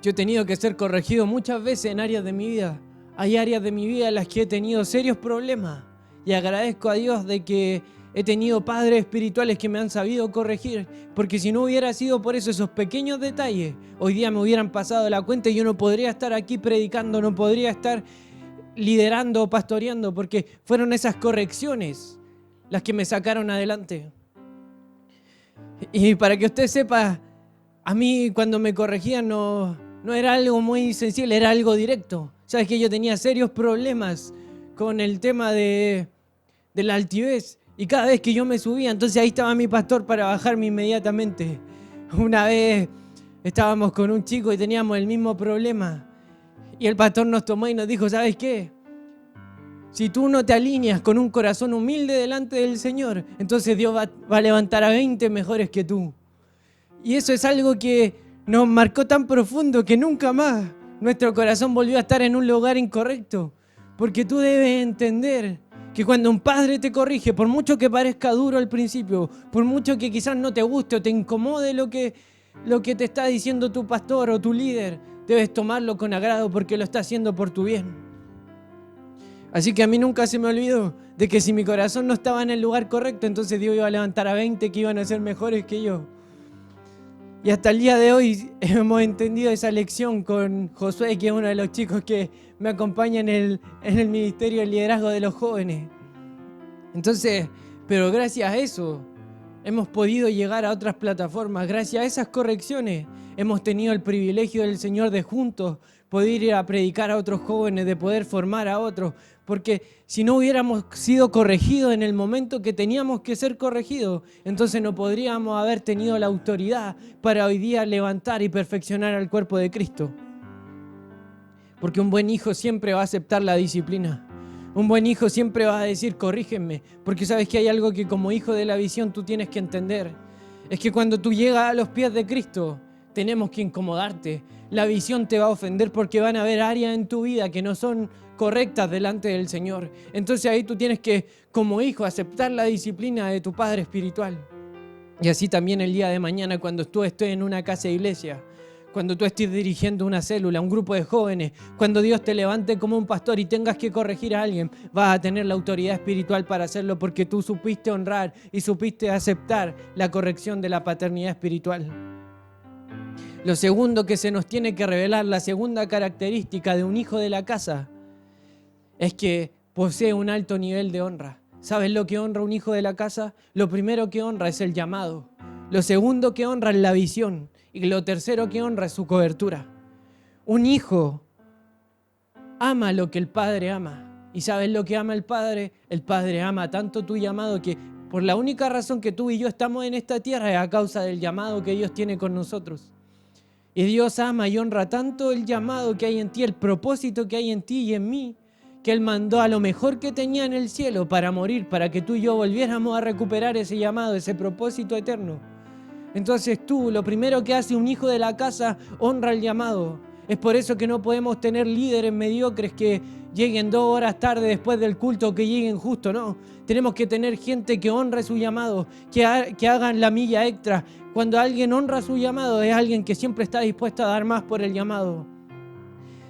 Yo he tenido que ser corregido muchas veces en áreas de mi vida. Hay áreas de mi vida en las que he tenido serios problemas y agradezco a Dios de que he tenido padres espirituales que me han sabido corregir, porque si no hubiera sido por eso, esos pequeños detalles, hoy día me hubieran pasado la cuenta y yo no podría estar aquí predicando, no podría estar liderando o pastoreando, porque fueron esas correcciones las que me sacaron adelante. Y para que usted sepa, a mí cuando me corregían no era algo muy sensible, era algo directo. Sabes que yo tenía serios problemas con el tema de la altivez y cada vez que yo me subía, entonces ahí estaba mi pastor para bajarme inmediatamente. Una vez estábamos con un chico y teníamos el mismo problema y el pastor nos tomó y nos dijo, ¿sabes qué? Si tú no te alineas con un corazón humilde delante del Señor, entonces Dios va a levantar a 20 mejores que tú. Y eso es algo que nos marcó tan profundo que nunca más nuestro corazón volvió a estar en un lugar incorrecto. Porque tú debes entender que cuando un padre te corrige, por mucho que parezca duro al principio, por mucho que quizás no te guste o te incomode lo que te está diciendo tu pastor o tu líder, debes tomarlo con agrado porque lo está haciendo por tu bien. Así que a mí nunca se me olvidó de que si mi corazón no estaba en el lugar correcto, entonces Dios iba a levantar a 20 que iban a ser mejores que yo. Y hasta el día de hoy hemos entendido esa lección con Josué, que es uno de los chicos que me acompaña en el ministerio del liderazgo de los jóvenes. Entonces, pero gracias a eso hemos podido llegar a otras plataformas. Gracias a esas correcciones hemos tenido el privilegio del Señor de juntos poder ir a predicar a otros jóvenes, de poder formar a otros. Porque si no hubiéramos sido corregidos en el momento que teníamos que ser corregidos, entonces no podríamos haber tenido la autoridad para hoy día levantar y perfeccionar al cuerpo de Cristo. Porque un buen hijo siempre va a aceptar la disciplina. Un buen hijo siempre va a decir, corrígeme. Porque sabes que hay algo que como hijo de la visión tú tienes que entender. Es que cuando tú llegas a los pies de Cristo, tenemos que incomodarte. La visión te va a ofender porque van a haber áreas en tu vida que no son correctas delante del Señor. Entonces ahí tú tienes que, como hijo, aceptar la disciplina de tu padre espiritual. Y así también el día de mañana, cuando tú estés en una casa de iglesia, cuando tú estés dirigiendo una célula, un grupo de jóvenes, cuando Dios te levante como un pastor y tengas que corregir a alguien, vas a tener la autoridad espiritual para hacerlo porque tú supiste honrar y supiste aceptar la corrección de la paternidad espiritual. Lo segundo que se nos tiene que revelar, la segunda característica de un hijo de la casa, es que posee un alto nivel de honra. ¿Sabes lo que honra un hijo de la casa? Lo primero que honra es el llamado. Lo segundo que honra es la visión. Y lo tercero que honra es su cobertura. Un hijo ama lo que el padre ama. ¿Y sabes lo que ama el padre? El padre ama tanto tu llamado que por la única razón que tú y yo estamos en esta tierra es a causa del llamado que Dios tiene con nosotros. Y Dios ama y honra tanto el llamado que hay en ti, el propósito que hay en ti y en mí, que Él mandó a lo mejor que tenía en el cielo para morir, para que tú y yo volviéramos a recuperar ese llamado, ese propósito eterno. Entonces tú, lo primero que hace un hijo de la casa, honra el llamado. Es por eso que no podemos tener líderes mediocres que lleguen 2 horas tarde después del culto, que lleguen justo, no. Tenemos que tener gente que honre su llamado, que hagan la milla extra. Cuando alguien honra su llamado, es alguien que siempre está dispuesto a dar más por el llamado.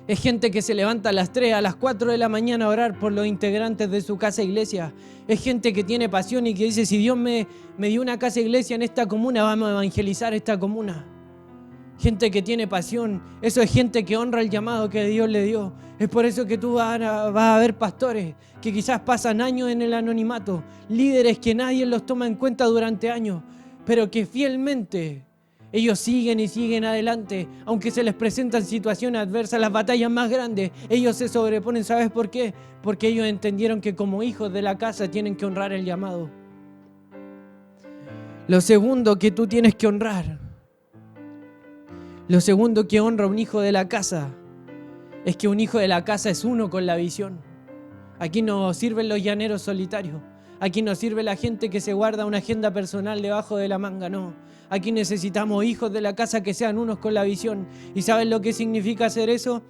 Es gente que se levanta a las 3, a las 4 de la mañana a orar por los integrantes de su casa iglesia. Es gente que tiene pasión y que dice, si Dios me dio una casa iglesia en esta comuna, vamos a evangelizar esta comuna. Gente que tiene pasión. Eso es gente que honra el llamado que Dios le dio. Es por eso que tú vas a ver pastores que quizás pasan años en el anonimato, líderes que nadie los toma en cuenta durante años, pero que fielmente ellos siguen y siguen adelante, aunque se les presentan situaciones adversas, las batallas más grandes, ellos se sobreponen. ¿Sabes por qué? Porque ellos entendieron que como hijos de la casa tienen que honrar el llamado. Lo segundo que tú tienes que honrar, lo segundo que honra un hijo de la casa, es que un hijo de la casa es uno con la visión. Aquí no sirven los llaneros solitarios. Aquí no sirve la gente que se guarda una agenda personal debajo de la manga, no. Aquí necesitamos hijos de la casa que sean unos con la visión. ¿Y saben lo que significa hacer eso?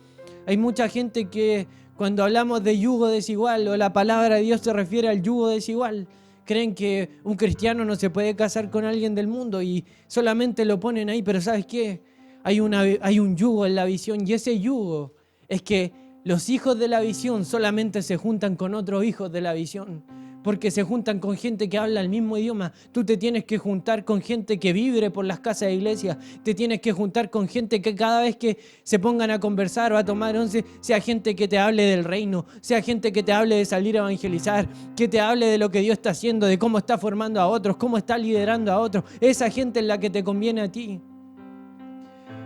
Hay mucha gente que cuando hablamos de yugo desigual o la palabra de Dios se refiere al yugo desigual, creen que un cristiano no se puede casar con alguien del mundo y solamente lo ponen ahí. Pero ¿sabes qué? Hay un yugo en la visión, y ese yugo es que los hijos de la visión solamente se juntan con otros hijos de la visión, porque se juntan con gente que habla el mismo idioma. Tú te tienes que juntar con gente que vibre por las casas de iglesia. Te tienes que juntar con gente que cada vez que se pongan a conversar o a tomar once, sea gente que te hable del reino, sea gente que te hable de salir a evangelizar, que te hable de lo que Dios está haciendo, de cómo está formando a otros, cómo está liderando a otros. Esa gente es la que te conviene a ti.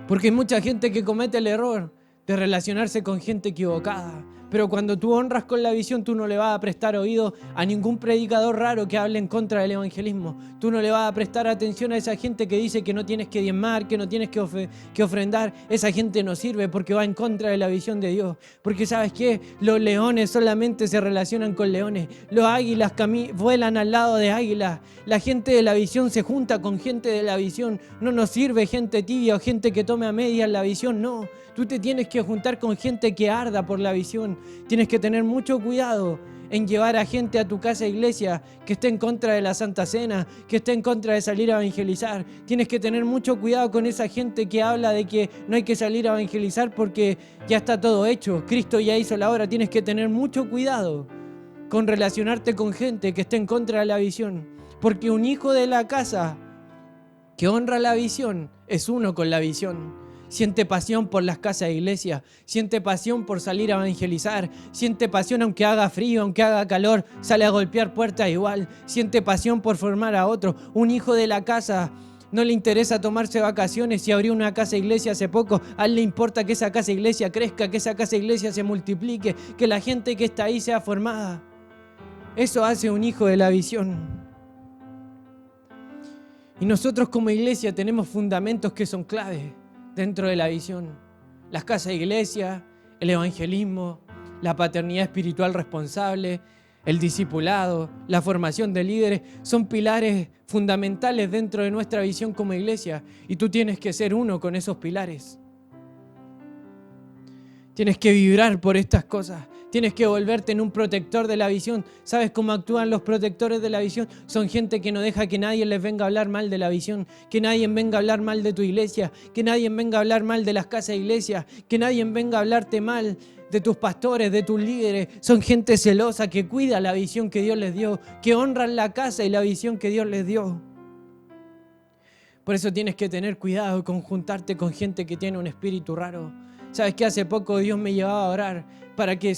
Porque hay mucha gente que comete el error de relacionarse con gente equivocada. Pero cuando tú honras con la visión, tú no le vas a prestar oído a ningún predicador raro que hable en contra del evangelismo. Tú no le vas a prestar atención a esa gente que dice que no tienes que diezmar, que no tienes que ofrendar. Esa gente no sirve porque va en contra de la visión de Dios. Porque ¿sabes qué? Los leones solamente se relacionan con leones. Los águilas vuelan al lado de águilas. La gente de la visión se junta con gente de la visión. No nos sirve gente tibia o gente que tome a medias la visión, no. Tú te tienes que juntar con gente que arda por la visión. Tienes que tener mucho cuidado en llevar a gente a tu casa de iglesia que esté en contra de la Santa Cena, que esté en contra de salir a evangelizar. Tienes que tener mucho cuidado con esa gente que habla de que no hay que salir a evangelizar porque ya está todo hecho. Cristo ya hizo la obra. Tienes que tener mucho cuidado con relacionarte con gente que esté en contra de la visión. Porque un hijo de la casa que honra la visión es uno con la visión. Siente pasión por las casas de iglesia, siente pasión por salir a evangelizar, siente pasión aunque haga frío, aunque haga calor, sale a golpear puertas igual, siente pasión por formar a otro. Un hijo de la casa no le interesa tomarse vacaciones. Si abrió una casa de iglesia hace poco, a él le importa que esa casa de iglesia crezca, que esa casa de iglesia se multiplique, que la gente que está ahí sea formada. Eso hace un hijo de la visión. Y nosotros como iglesia tenemos fundamentos que son claves dentro de la visión. Las casas de iglesia, el evangelismo, la paternidad espiritual responsable, el discipulado, la formación de líderes, son pilares fundamentales dentro de nuestra visión como iglesia. Y tú tienes que ser uno con esos pilares. Tienes que vibrar por estas cosas. Tienes que volverte en un protector de la visión. ¿Sabes cómo actúan los protectores de la visión? Son gente que no deja que nadie les venga a hablar mal de la visión, que nadie venga a hablar mal de tu iglesia, que nadie venga a hablar mal de las casas de iglesia, que nadie venga a hablarte mal de tus pastores, de tus líderes. Son gente celosa que cuida la visión que Dios les dio, que honran la casa y la visión que Dios les dio. Por eso tienes que tener cuidado con juntarte con gente que tiene un espíritu raro. ¿Sabes qué? Hace poco Dios me llevaba a orar para que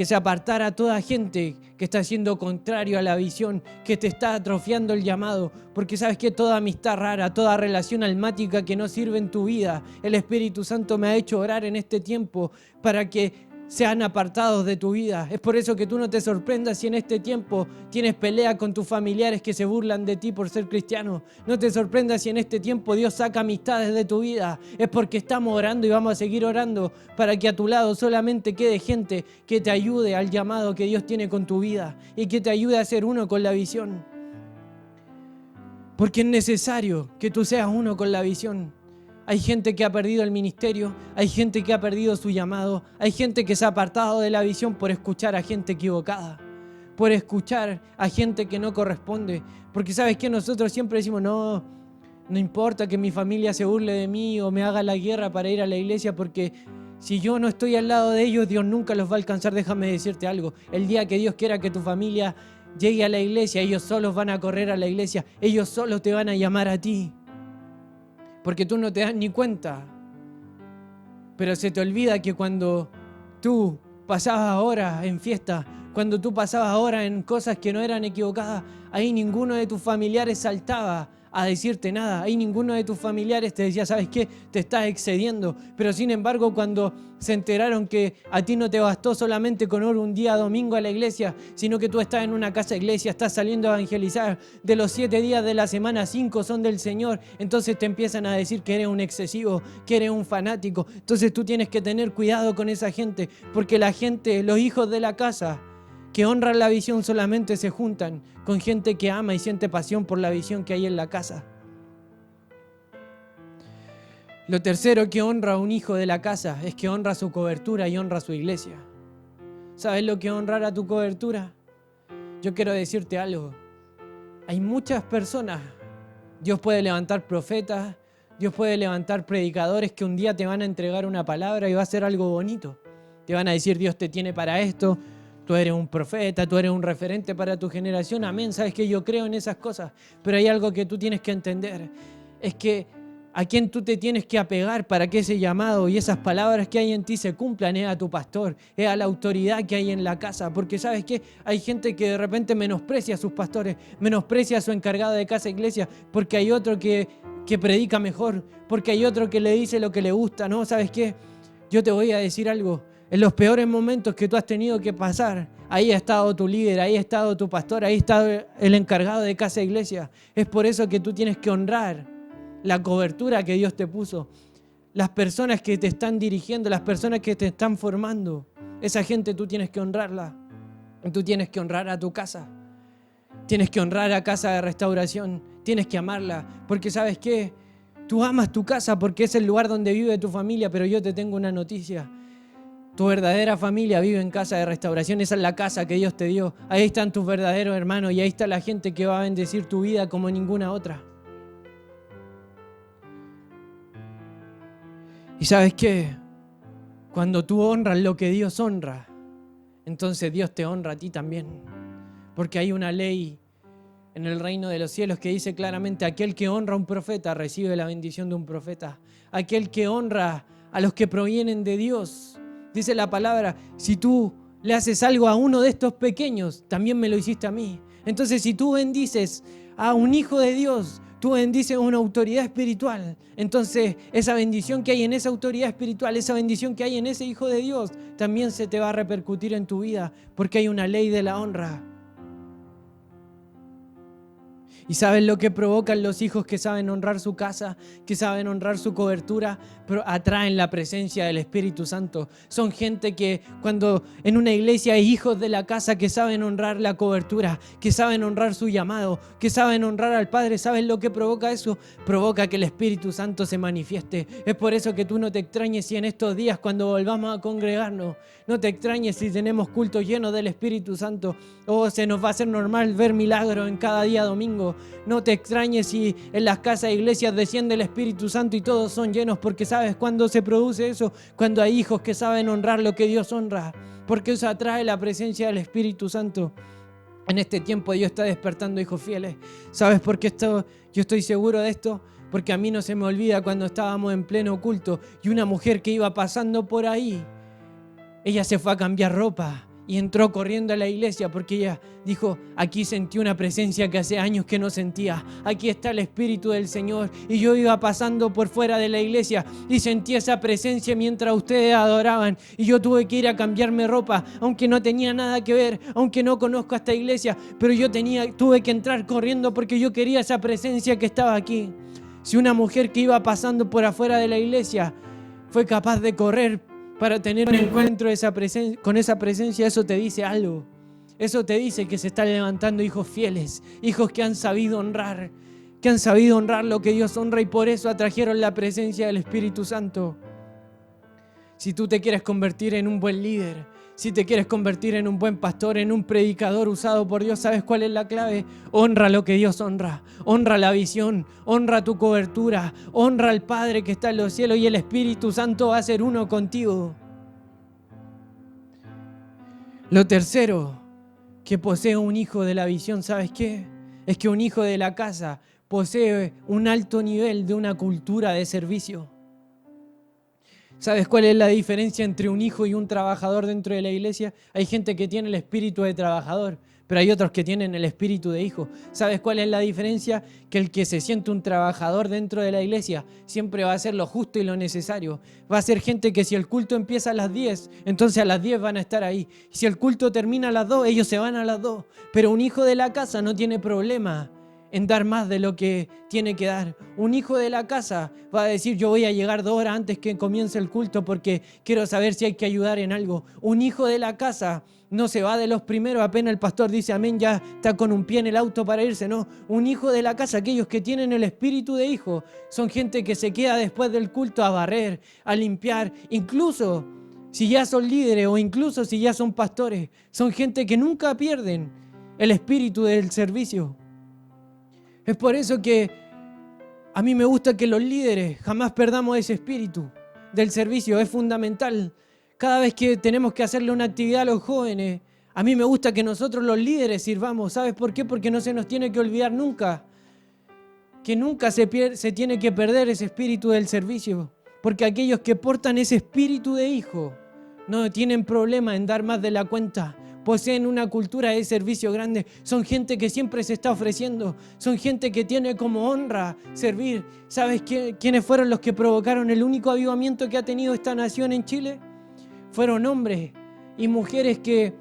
se apartara toda gente que está siendo contrario a la visión, que te está atrofiando el llamado. Porque sabes que toda amistad rara, toda relación almática que no sirve en tu vida, el Espíritu Santo me ha hecho orar en este tiempo para que sean apartados de tu vida. Es por eso que tú no te sorprendas si en este tiempo tienes pelea con tus familiares que se burlan de ti por ser cristiano. No te sorprendas si en este tiempo Dios saca amistades de tu vida. Es porque estamos orando y vamos a seguir orando para que a tu lado solamente quede gente que te ayude al llamado que Dios tiene con tu vida y que te ayude a ser uno con la visión. Porque es necesario que tú seas uno con la visión. Hay gente que ha perdido el ministerio, hay gente que ha perdido su llamado, hay gente que se ha apartado de la visión por escuchar a gente equivocada, por escuchar a gente que no corresponde. Porque ¿sabes qué? Nosotros siempre decimos, no importa que mi familia se burle de mí o me haga la guerra para ir a la iglesia, porque si yo no estoy al lado de ellos, Dios nunca los va a alcanzar. Déjame decirte algo, el día que Dios quiera que tu familia llegue a la iglesia, ellos solos van a correr a la iglesia, ellos solos te van a llamar a ti. Porque tú no te das ni cuenta. Pero se te olvida que cuando tú pasabas horas en fiesta, cuando tú pasabas horas en cosas que no eran equivocadas, ahí ninguno de tus familiares saltaba a decirte nada. Ahí ninguno de tus familiares te decía, ¿sabes qué? Te estás excediendo. Pero sin embargo, cuando se enteraron que a ti no te bastó solamente con ir un día domingo a la iglesia, sino que tú estás en una casa iglesia, estás saliendo a evangelizar, de los 7 días de la semana, 5 son del Señor, entonces te empiezan a decir que eres un excesivo, que eres un fanático. Entonces tú tienes que tener cuidado con esa gente, porque la gente, los hijos de la casa, que honran la visión solamente se juntan con gente que ama y siente pasión por la visión que hay en la casa. Lo tercero que honra a un hijo de la casa es que honra su cobertura y honra su iglesia. ¿Sabes lo que es honrar a tu cobertura? Yo quiero decirte algo. Hay muchas personas. Dios puede levantar profetas, Dios puede levantar predicadores que un día te van a entregar una palabra y va a ser algo bonito. Te van a decir, Dios te tiene para esto. Tú eres un profeta, tú eres un referente para tu generación, amén. Sabes que yo creo en esas cosas, pero hay algo que tú tienes que entender, es que a quien tú te tienes que apegar para que ese llamado y esas palabras que hay en ti se cumplan es a tu pastor, es a la autoridad que hay en la casa, porque sabes que hay gente que de repente menosprecia a sus pastores, menosprecia a su encargado de casa iglesia, porque hay otro que predica mejor, porque hay otro que le dice lo que le gusta, ¿no? ¿Sabes qué? Yo te voy a decir algo. En los peores momentos que tú has tenido que pasar, ahí ha estado tu líder, ahí ha estado tu pastor, ahí ha estado el encargado de casa e iglesia. Es por eso que tú tienes que honrar la cobertura que Dios te puso. Las personas que te están dirigiendo, las personas que te están formando, esa gente tú tienes que honrarla. Tú tienes que honrar a tu casa. Tienes que honrar a Casa de Restauración. Tienes que amarla. Porque ¿sabes qué? Tú amas tu casa porque es el lugar donde vive tu familia, pero yo te tengo una noticia. Tu verdadera familia vive en Casa de Restauración. Esa es la casa que Dios te dio. Ahí están tus verdaderos hermanos y ahí está la gente que va a bendecir tu vida como ninguna otra. ¿Y sabes qué? Cuando tú honras lo que Dios honra, entonces Dios te honra a ti también. Porque hay una ley en el reino de los cielos que dice claramente, aquel que honra a un profeta recibe la bendición de un profeta. Aquel que honra a los que provienen de Dios. Dice la palabra, si tú le haces algo a uno de estos pequeños, también me lo hiciste a mí. Entonces, si tú bendices a un hijo de Dios, tú bendices a una autoridad espiritual. Entonces, esa bendición que hay en esa autoridad espiritual, esa bendición que hay en ese hijo de Dios, también se te va a repercutir en tu vida, porque hay una ley de la honra. ¿Y sabes lo que provocan los hijos que saben honrar su casa, que saben honrar su cobertura? Pero atraen la presencia del Espíritu Santo. Son gente que cuando en una iglesia hay hijos de la casa que saben honrar la cobertura, que saben honrar su llamado, que saben honrar al Padre. ¿Sabes lo que provoca eso? Provoca que el Espíritu Santo se manifieste. Es por eso que tú no te extrañes si en estos días cuando volvamos a congregarnos, no te extrañes si tenemos cultos llenos del Espíritu Santo. O se nos va a hacer normal ver milagros en cada día domingo. No te extrañes si en las casas e iglesias desciende el Espíritu Santo y todos son llenos, porque ¿sabes cuándo se produce eso? Cuando hay hijos que saben honrar lo que Dios honra, porque eso atrae la presencia del Espíritu Santo. En este tiempo Dios está despertando hijos fieles. ¿Sabes por qué yo estoy seguro de esto? Porque a mí no se me olvida cuando estábamos en pleno culto y una mujer que iba pasando por ahí, ella se fue a cambiar ropa y entró corriendo a la iglesia porque ella dijo, aquí sentí una presencia que hace años que no sentía. Aquí está el Espíritu del Señor. Y yo iba pasando por fuera de la iglesia y sentí esa presencia mientras ustedes adoraban. Y yo tuve que ir a cambiarme ropa, aunque no tenía nada que ver, aunque no conozco a esta iglesia. Pero yo tuve que entrar corriendo porque yo quería esa presencia que estaba aquí. Si una mujer que iba pasando por afuera de la iglesia fue capaz de correr para tener un encuentro con esa presencia, eso te dice algo. Eso te dice que se están levantando hijos fieles, hijos que han sabido honrar lo que Dios honra y por eso atrajeron la presencia del Espíritu Santo. Si tú te quieres convertir en un buen líder, si te quieres convertir en un buen pastor, en un predicador usado por Dios, ¿sabes cuál es la clave? Honra lo que Dios honra. Honra la visión, honra tu cobertura, honra al Padre que está en los cielos y el Espíritu Santo va a ser uno contigo. Lo tercero que posee un hijo de la visión, ¿sabes qué? Es que un hijo de la casa posee un alto nivel de una cultura de servicio. ¿Sabes cuál es la diferencia entre un hijo y un trabajador dentro de la iglesia? Hay gente que tiene el espíritu de trabajador, pero hay otros que tienen el espíritu de hijo. ¿Sabes cuál es la diferencia? Que el que se siente un trabajador dentro de la iglesia siempre va a hacer lo justo y lo necesario. Va a ser gente que si el culto empieza a las 10, entonces a las 10 van a estar ahí. Si el culto termina a las 2, ellos se van a las 2. Pero un hijo de la casa no tiene problema en dar más de lo que tiene que dar. Un hijo de la casa va a decir, yo voy a llegar 2 horas antes que comience el culto porque quiero saber si hay que ayudar en algo. Un hijo de la casa no se va de los primeros, apenas el pastor dice amén, ya está con un pie en el auto para irse. No, un hijo de la casa, aquellos que tienen el espíritu de hijo, son gente que se queda después del culto a barrer, a limpiar, incluso si ya son líderes o incluso si ya son pastores. Son gente que nunca pierden el espíritu del servicio. Es por eso que a mí me gusta que los líderes jamás perdamos ese espíritu del servicio. Es fundamental. Cada vez que tenemos que hacerle una actividad a los jóvenes, a mí me gusta que nosotros los líderes sirvamos. ¿Sabes por qué? Porque no se nos tiene que olvidar nunca. Que nunca se tiene que perder ese espíritu del servicio. Porque aquellos que portan ese espíritu de hijo no tienen problema en dar más de la cuenta. Poseen una cultura de servicio grande. Son gente que siempre se está ofreciendo. Son gente que tiene como honra servir. ¿Sabes quiénes fueron los que provocaron el único avivamiento que ha tenido esta nación en Chile? Fueron hombres y mujeres que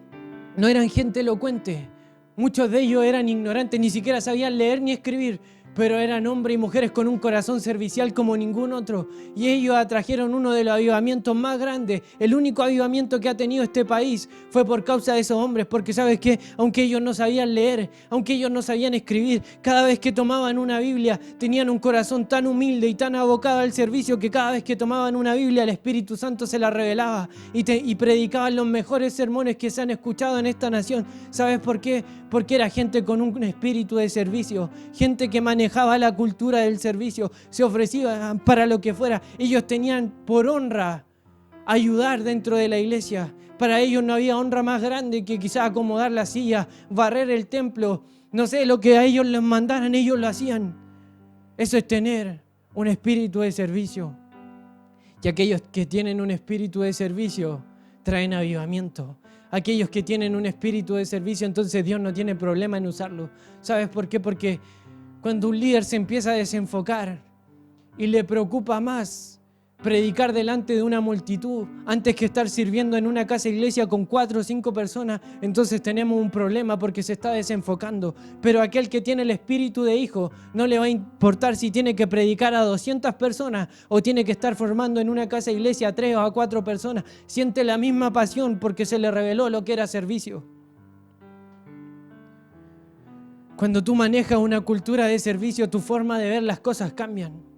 no eran gente elocuente. Muchos de ellos eran ignorantes, ni siquiera sabían leer ni escribir. Pero eran hombres y mujeres con un corazón servicial como ningún otro. Y ellos atrajeron uno de los avivamientos más grandes. El único avivamiento que ha tenido este país fue por causa de esos hombres. Porque ¿sabes qué? Aunque ellos no sabían leer, aunque ellos no sabían escribir, cada vez que tomaban una Biblia tenían un corazón tan humilde y tan abocado al servicio que cada vez que tomaban una Biblia el Espíritu Santo se la revelaba y predicaban los mejores sermones que se han escuchado en esta nación. ¿Sabes por qué? Porque era gente con un espíritu de servicio, gente que manejaba la cultura del servicio, se ofrecía para lo que fuera. Ellos tenían por honra ayudar dentro de la iglesia. Para ellos no había honra más grande que quizás acomodar la silla, barrer el templo. No sé, lo que a ellos les mandaran, ellos lo hacían. Eso es tener un espíritu de servicio. Y aquellos que tienen un espíritu de servicio traen avivamiento. Aquellos que tienen un espíritu de servicio, entonces Dios no tiene problema en usarlo. ¿Sabes por qué? Porque cuando un líder se empieza a desenfocar y le preocupa más predicar delante de una multitud antes que estar sirviendo en una casa iglesia con 4 o 5 personas, entonces tenemos un problema porque se está desenfocando. Pero aquel que tiene el espíritu de hijo no le va a importar si tiene que predicar a 200 personas o tiene que estar formando en una casa iglesia a 3 o a 4 personas. Siente la misma pasión porque se le reveló lo que era servicio. Cuando tú manejas una cultura de servicio, tu forma de ver las cosas cambian.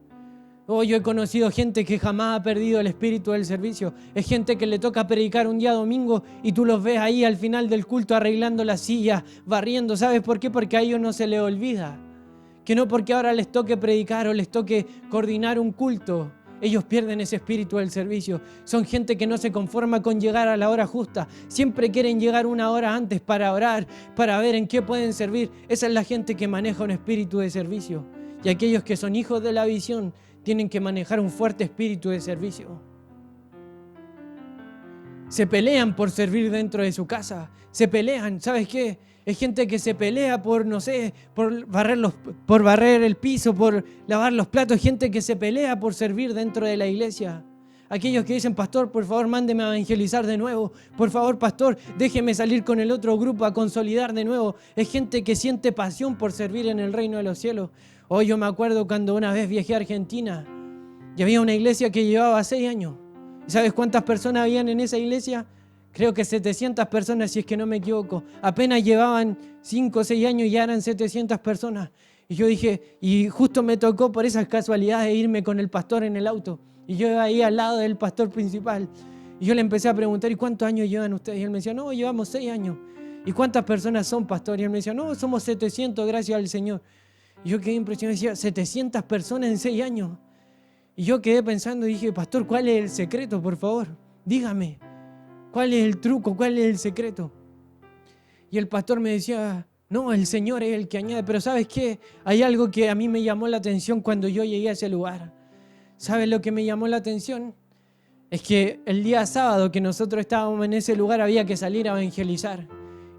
Yo he conocido gente que jamás ha perdido el espíritu del servicio. Es gente que le toca predicar un día domingo y tú los ves ahí al final del culto arreglando las sillas, barriendo. ¿Sabes por qué? Porque a ellos no se les olvida. Que no porque ahora les toque predicar o les toque coordinar un culto, ellos pierden ese espíritu del servicio. Son gente que no se conforma con llegar a la hora justa. Siempre quieren llegar una hora antes para orar, para ver en qué pueden servir. Esa es la gente que maneja un espíritu de servicio. Y aquellos que son hijos de la visión tienen que manejar un fuerte espíritu de servicio. Se pelean por servir dentro de su casa. Se pelean, ¿sabes qué? Es gente que se pelea por, no sé, por barrer el piso, por lavar los platos. Gente que se pelea por servir dentro de la iglesia. Aquellos que dicen, pastor, por favor, mándeme a evangelizar de nuevo. Por favor, pastor, déjeme salir con el otro grupo a consolidar de nuevo. Es gente que siente pasión por servir en el reino de los cielos. Hoy yo me acuerdo cuando una vez viajé a Argentina y había una iglesia que llevaba 6 años. ¿Sabes cuántas personas habían en esa iglesia? Creo que 700 personas, si es que no me equivoco. Apenas llevaban 5 o 6 años y ya eran 700 personas. Y yo dije, y justo me tocó por esas casualidades irme con el pastor en el auto. Y yo iba ahí al lado del pastor principal. Y yo le empecé a preguntar, ¿y cuántos años llevan ustedes? Y él me decía, no, llevamos 6 años. ¿Y cuántas personas son, pastor? Y él me decía, no, somos 700, gracias al Señor. Y yo quedé impresionado, decía, 700 personas en 6 años. Y yo quedé pensando y dije, pastor, ¿cuál es el secreto, por favor? Dígame, ¿cuál es el truco? ¿Cuál es el secreto? Y el pastor me decía, no, el Señor es el que añade. Pero ¿sabes qué? Hay algo que a mí me llamó la atención cuando yo llegué a ese lugar. ¿Sabes lo que me llamó la atención? es que el día sábado que nosotros estábamos en ese lugar había que salir a evangelizar.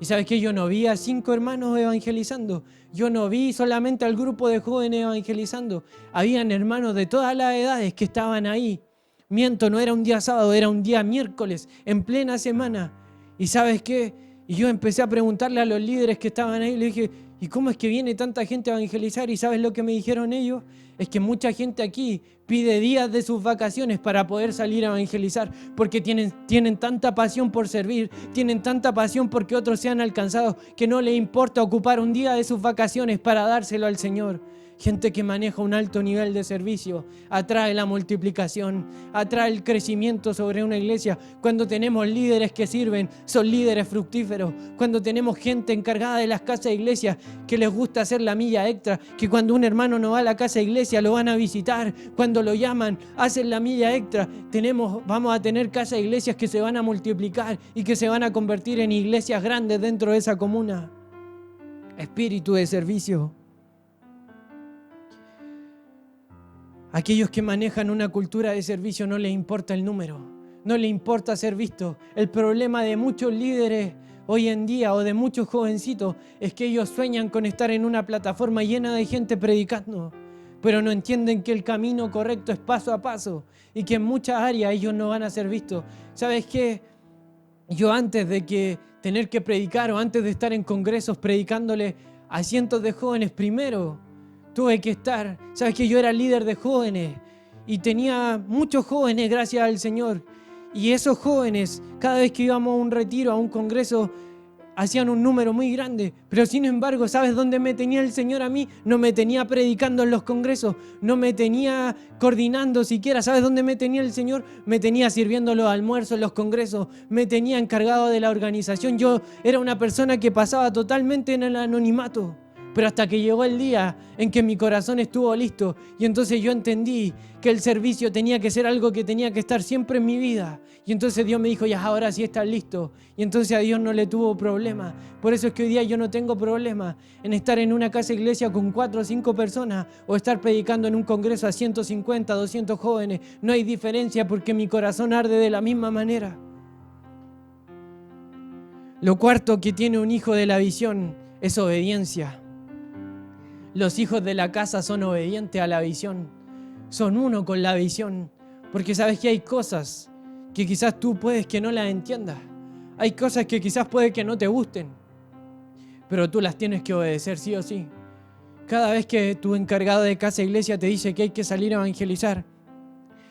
Y ¿sabes qué? Yo no vi a 5 hermanos evangelizando. Yo no vi solamente al grupo de jóvenes evangelizando. Habían hermanos de todas las edades que estaban ahí. Miento, no era un día sábado, era un día miércoles, en plena semana. ¿Y sabes qué? Y yo empecé a preguntarle a los líderes que estaban ahí, le dije, ¿y cómo es que viene tanta gente a evangelizar? ¿Y sabes lo que me dijeron ellos? Es que mucha gente aquí pide días de sus vacaciones para poder salir a evangelizar, porque tienen tanta pasión por servir, tienen tanta pasión porque otros sean alcanzados, que no les importa ocupar un día de sus vacaciones para dárselo al Señor. Gente que maneja un alto nivel de servicio atrae la multiplicación, atrae el crecimiento sobre una iglesia. Cuando tenemos líderes que sirven, son líderes fructíferos. Cuando tenemos gente encargada de las casas de iglesia que les gusta hacer la milla extra, que cuando un hermano no va a la casa de iglesia lo van a visitar, cuando lo llaman, hacen la milla extra. Vamos a tener casas de iglesias que se van a multiplicar y que se van a convertir en iglesias grandes dentro de esa comuna. Espíritu de servicio. Aquellos que manejan una cultura de servicio no les importa el número, no les importa ser visto. El problema de muchos líderes hoy en día o de muchos jovencitos es que ellos sueñan con estar en una plataforma llena de gente predicando, pero no entienden que el camino correcto es paso a paso y que en muchas áreas ellos no van a ser vistos. ¿Sabes qué? Yo antes de que tener que predicar o antes de estar en congresos predicándole a cientos de jóvenes, primero tuve que estar, sabes que yo era líder de jóvenes y tenía muchos jóvenes gracias al Señor. Y esos jóvenes, cada vez que íbamos a un retiro, a un congreso, hacían un número muy grande. Pero sin embargo, ¿sabes dónde me tenía el Señor a mí? No me tenía predicando en los congresos, no me tenía coordinando siquiera. ¿Sabes dónde me tenía el Señor? Me tenía sirviendo los almuerzos en los congresos, me tenía encargado de la organización. Yo era una persona que pasaba totalmente en el anonimato. Pero hasta que llegó el día en que mi corazón estuvo listo y entonces yo entendí que el servicio tenía que ser algo que tenía que estar siempre en mi vida. Y entonces Dios me dijo, ya ahora sí estás listo. Y entonces a Dios no le tuvo problema. Por eso es que hoy día yo no tengo problema en estar en una casa de iglesia con 4 o 5 personas o estar predicando en un congreso a 150, 200 jóvenes. No hay diferencia porque mi corazón arde de la misma manera. Lo cuarto que tiene un hijo de la visión es obediencia. Los hijos de la casa son obedientes a la visión. Son uno con la visión. Porque sabes que hay cosas que quizás tú puedes que no las entiendas. Hay cosas que quizás puede que no te gusten. Pero tú las tienes que obedecer sí o sí. Cada vez que tu encargado de casa e iglesia te dice que hay que salir a evangelizar,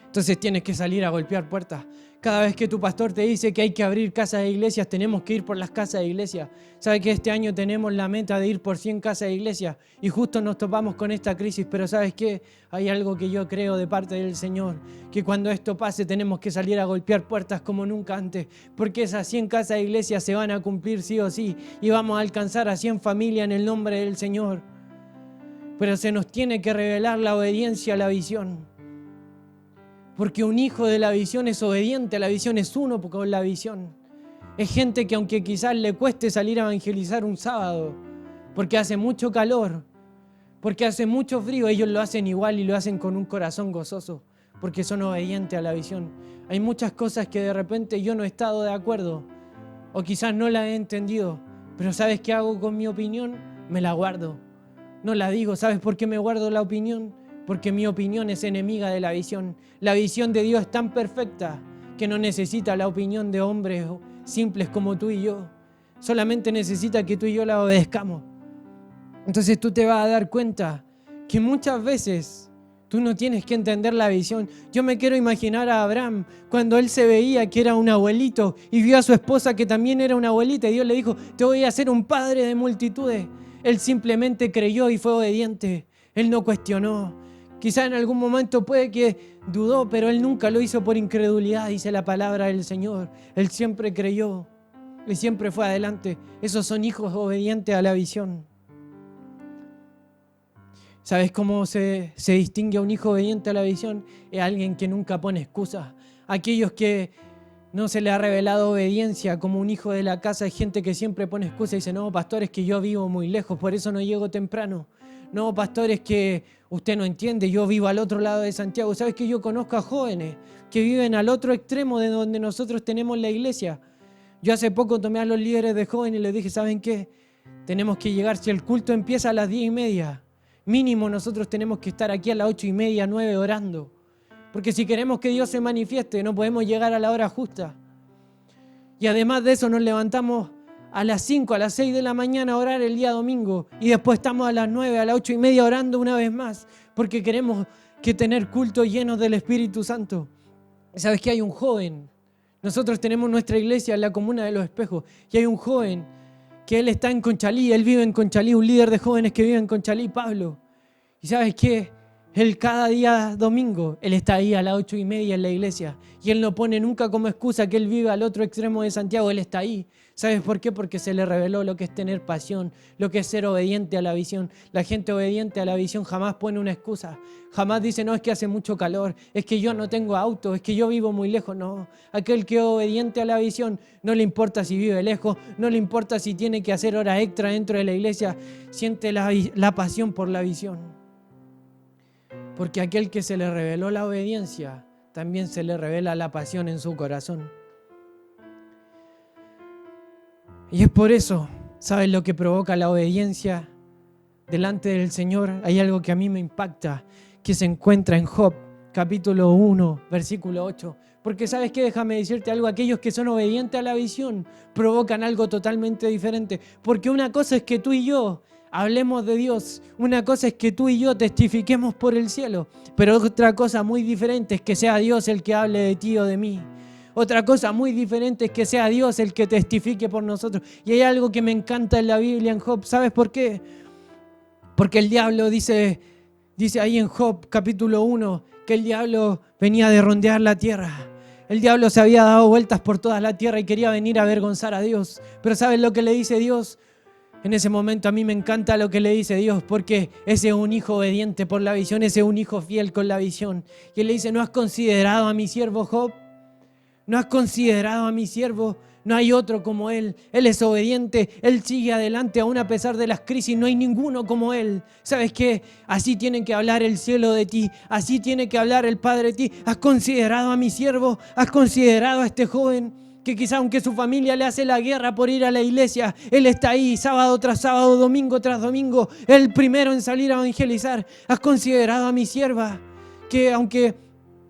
entonces tienes que salir a golpear puertas. Cada vez que tu pastor te dice que hay que abrir casas de iglesias, tenemos que ir por las casas de iglesia. ¿Sabe que este año tenemos la meta de ir por 100 casas de iglesia? Y justo nos topamos con esta crisis, pero ¿sabes qué? Hay algo que yo creo de parte del Señor, que cuando esto pase tenemos que salir a golpear puertas como nunca antes, porque esas 100 casas de iglesia se van a cumplir sí o sí, y vamos a alcanzar a 100 familias en el nombre del Señor. Pero se nos tiene que revelar la obediencia a la visión. Porque un hijo de la visión es obediente a la visión, es uno con la visión. Es gente que aunque quizás le cueste salir a evangelizar un sábado, porque hace mucho calor, porque hace mucho frío, ellos lo hacen igual y lo hacen con un corazón gozoso, porque son obedientes a la visión. Hay muchas cosas que de repente yo no he estado de acuerdo, o quizás no las he entendido, pero ¿sabes qué hago con mi opinión? Me la guardo. No la digo. ¿Sabes por qué me guardo la opinión? Porque mi opinión es enemiga de la visión. La visión de Dios es tan perfecta que no necesita la opinión de hombres simples como tú y yo. Solamente necesita que tú y yo la obedezcamos. Entonces tú te vas a dar cuenta que muchas veces tú no tienes que entender la visión. Yo me quiero imaginar a Abraham cuando él se veía que era un abuelito y vio a su esposa que también era una abuelita y Dios le dijo, te voy a hacer un padre de multitudes. Él simplemente creyó y fue obediente. Él no cuestionó. Quizá en algún momento puede que dudó, pero él nunca lo hizo por incredulidad, dice la palabra del Señor. Él siempre creyó y siempre fue adelante. Esos son hijos obedientes a la visión. ¿Sabes cómo se distingue a un hijo obediente a la visión? Es alguien que nunca pone excusas. Aquellos que no se le ha revelado obediencia como un hijo de la casa, es gente que siempre pone excusas y dice, no, pastor, es que yo vivo muy lejos, por eso no llego temprano. No, pastor, es que Usted no entiende, yo vivo al otro lado de Santiago. ¿Sabes que yo conozco a jóvenes que viven al otro extremo de donde nosotros tenemos la iglesia? Yo hace poco tomé a los líderes de jóvenes y les dije, ¿saben qué? Tenemos que llegar, si el culto empieza a las 10:30, mínimo nosotros tenemos que estar aquí a las 8:30, 9 orando. Porque si queremos que Dios se manifieste, no podemos llegar a la hora justa. Y además de eso nos levantamos a las 5, a las 6 de la mañana a orar el día domingo. Y después estamos a las 9, a las 8:30 orando una vez más. Porque queremos que tener cultos llenos del Espíritu Santo. ¿Sabes que hay un joven? Nosotros tenemos nuestra iglesia en la Comuna de los Espejos. Y hay un joven que él está en Conchalí, él vive en Conchalí, un líder de jóvenes que vive en Conchalí, Pablo. ¿Y sabes qué? Él cada día domingo, él está ahí a las 8:30 en la iglesia. Y él no pone nunca como excusa que él vive al otro extremo de Santiago, él está ahí. ¿Sabes por qué? Porque se le reveló lo que es tener pasión, lo que es ser obediente a la visión. La gente obediente a la visión jamás pone una excusa. Jamás dice, no, es que hace mucho calor, es que yo no tengo auto, es que yo vivo muy lejos. No, aquel que es obediente a la visión, no le importa si vive lejos, no le importa si tiene que hacer horas extra dentro de la iglesia, siente la pasión por la visión. Porque aquel que se le reveló la obediencia, también se le revela la pasión en su corazón. Y es por eso, ¿sabes lo que provoca la obediencia delante del Señor? Hay algo que a mí me impacta, que se encuentra en Job, capítulo 1, versículo 8. Porque ¿sabes qué? Déjame decirte algo, aquellos que son obedientes a la visión provocan algo totalmente diferente. Porque una cosa es que tú y yo hablemos de Dios, una cosa es que tú y yo testifiquemos por el cielo, pero otra cosa muy diferente es que sea Dios el que hable de ti o de mí. Otra cosa muy diferente es que sea Dios el que testifique por nosotros. Y hay algo que me encanta en la Biblia, en Job. ¿Sabes por qué? Porque el diablo dice ahí en Job capítulo 1 que el diablo venía de rondear la tierra. El diablo se había dado vueltas por toda la tierra y quería venir a avergonzar a Dios. Pero ¿sabes lo que le dice Dios? En ese momento a mí me encanta lo que le dice Dios, porque ese es un hijo obediente por la visión, ese es un hijo fiel con la visión. Y él le dice, ¿no has considerado a mi siervo Job? ¿No has considerado a mi siervo? No hay otro como él. Él es obediente, él sigue adelante aún a pesar de las crisis. No hay ninguno como él. ¿Sabes qué? Así tiene que hablar el cielo de ti. Así tiene que hablar el Padre de ti. ¿Has considerado a mi siervo? ¿Has considerado a este joven que quizá aunque su familia le hace la guerra por ir a la iglesia, él está ahí sábado tras sábado, domingo tras domingo, el primero en salir a evangelizar? ¿Has considerado a mi sierva que aunque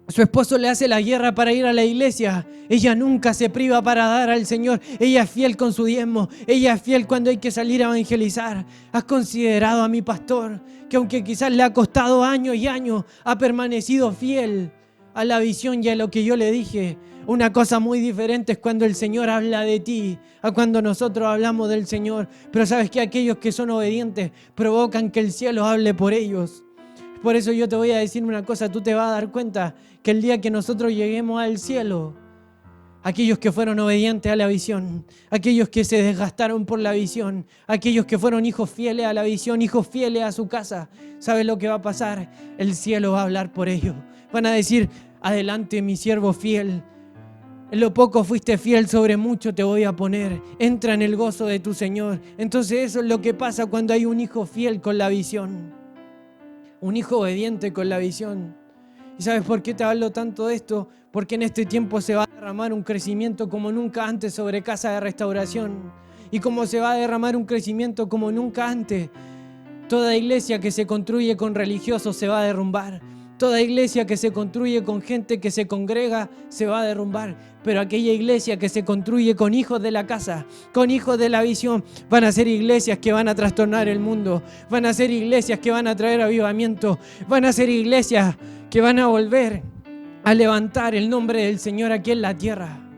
su esposo le hace la guerra para ir a la iglesia, ella nunca se priva para dar al Señor? Ella es fiel con su diezmo, ella es fiel cuando hay que salir a evangelizar. ¿Has considerado a mi pastor que aunque quizás le ha costado años y años, ha permanecido fiel a la visión y a lo que yo le dije? Una cosa muy diferente es cuando el Señor habla de ti a cuando nosotros hablamos del Señor. Pero sabes que aquellos que son obedientes provocan que el cielo hable por ellos. Por eso yo te voy a decir una cosa, tú te vas a dar cuenta que el día que nosotros lleguemos al cielo, aquellos que fueron obedientes a la visión, aquellos que se desgastaron por la visión, aquellos que fueron hijos fieles a la visión, hijos fieles a su casa, ¿sabes lo que va a pasar? El cielo va a hablar por ellos. Van a decir, adelante mi siervo fiel. En lo poco fuiste fiel, sobre mucho te voy a poner. Entra en el gozo de tu Señor. Entonces eso es lo que pasa cuando hay un hijo fiel con la visión. Un hijo obediente con la visión. ¿Y sabes por qué te hablo tanto de esto? Porque en este tiempo se va a derramar un crecimiento como nunca antes sobre Casa de Restauración. Y como se va a derramar un crecimiento como nunca antes, toda iglesia que se construye con religiosos se va a derrumbar. Toda iglesia que se construye con gente que se congrega se va a derrumbar. Pero aquella iglesia que se construye con hijos de la casa, con hijos de la visión, van a ser iglesias que van a trastornar el mundo. Van a ser iglesias que van a traer avivamiento. Van a ser iglesias que van a volver a levantar el nombre del Señor aquí en la tierra.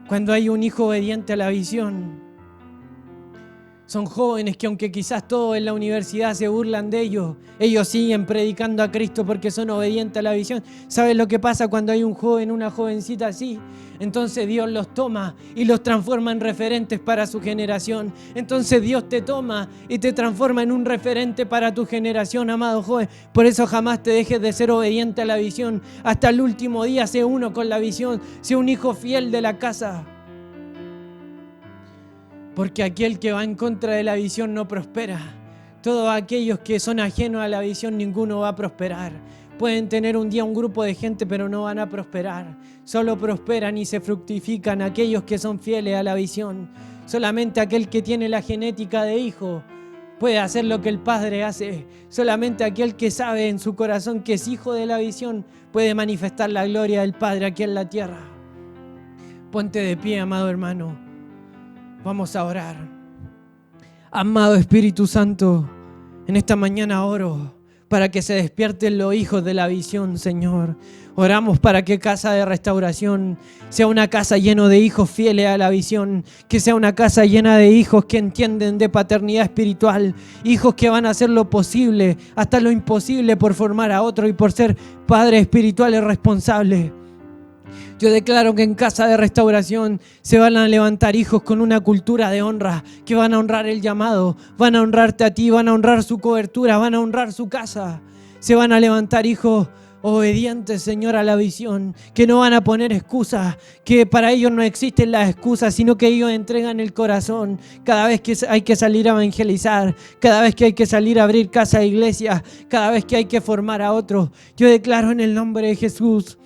Cuando hay un hijo obediente a la visión, son jóvenes que aunque quizás todos en la universidad se burlan de ellos, ellos siguen predicando a Cristo porque son obedientes a la visión. ¿Sabes lo que pasa cuando hay un joven, una jovencita así? Entonces Dios los toma y los transforma en referentes para su generación. Entonces Dios te toma y te transforma en un referente para tu generación, amado joven. Por eso jamás te dejes de ser obediente a la visión. Hasta el último día sé uno con la visión, sé un hijo fiel de la casa. Porque aquel que va en contra de la visión no prospera. Todos aquellos que son ajenos a la visión, ninguno va a prosperar. Pueden tener un día un grupo de gente, pero no van a prosperar. Solo prosperan y se fructifican aquellos que son fieles a la visión. Solamente aquel que tiene la genética de hijo puede hacer lo que el Padre hace. Solamente aquel que sabe en su corazón que es hijo de la visión puede manifestar la gloria del Padre aquí en la tierra. Ponte de pie, amado hermano. Vamos a orar. Amado Espíritu Santo, en esta mañana oro para que se despierten los hijos de la visión, Señor. Oramos para que Casa de Restauración sea una casa llena de hijos fieles a la visión, que sea una casa llena de hijos que entienden de paternidad espiritual, hijos que van a hacer lo posible, hasta lo imposible por formar a otro y por ser padres espirituales responsables. Yo declaro que en Casa de Restauración se van a levantar hijos con una cultura de honra, que van a honrar el llamado, van a honrarte a ti, van a honrar su cobertura, van a honrar su casa. Se van a levantar hijos obedientes, Señor, a la visión, que no van a poner excusas, que para ellos no existen las excusas, sino que ellos entregan el corazón cada vez que hay que salir a evangelizar, cada vez que hay que salir a abrir casa de iglesia, cada vez que hay que formar a otros. Yo declaro en el nombre de Jesús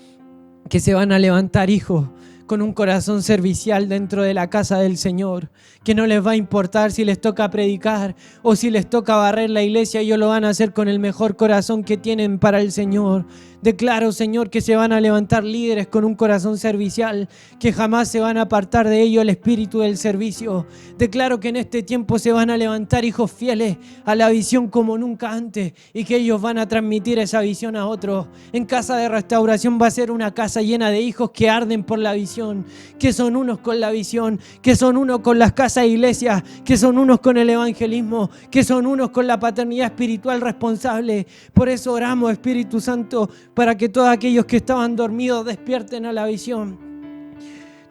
que se van a levantar hijos con un corazón servicial dentro de la casa del Señor, que no les va a importar si les toca predicar o si les toca barrer la iglesia, ellos lo van a hacer con el mejor corazón que tienen para el Señor. Declaro, Señor, que se van a levantar líderes con un corazón servicial, que jamás se van a apartar de ellos el espíritu del servicio. Declaro que en este tiempo se van a levantar hijos fieles a la visión como nunca antes y que ellos van a transmitir esa visión a otros. En Casa de Restauración va a ser una casa llena de hijos que arden por la visión, que son unos con la visión, que son unos con las casas de iglesia, que son unos con el evangelismo, que son unos con la paternidad espiritual responsable. Por eso oramos, Espíritu Santo, para que todos aquellos que estaban dormidos despierten a la visión.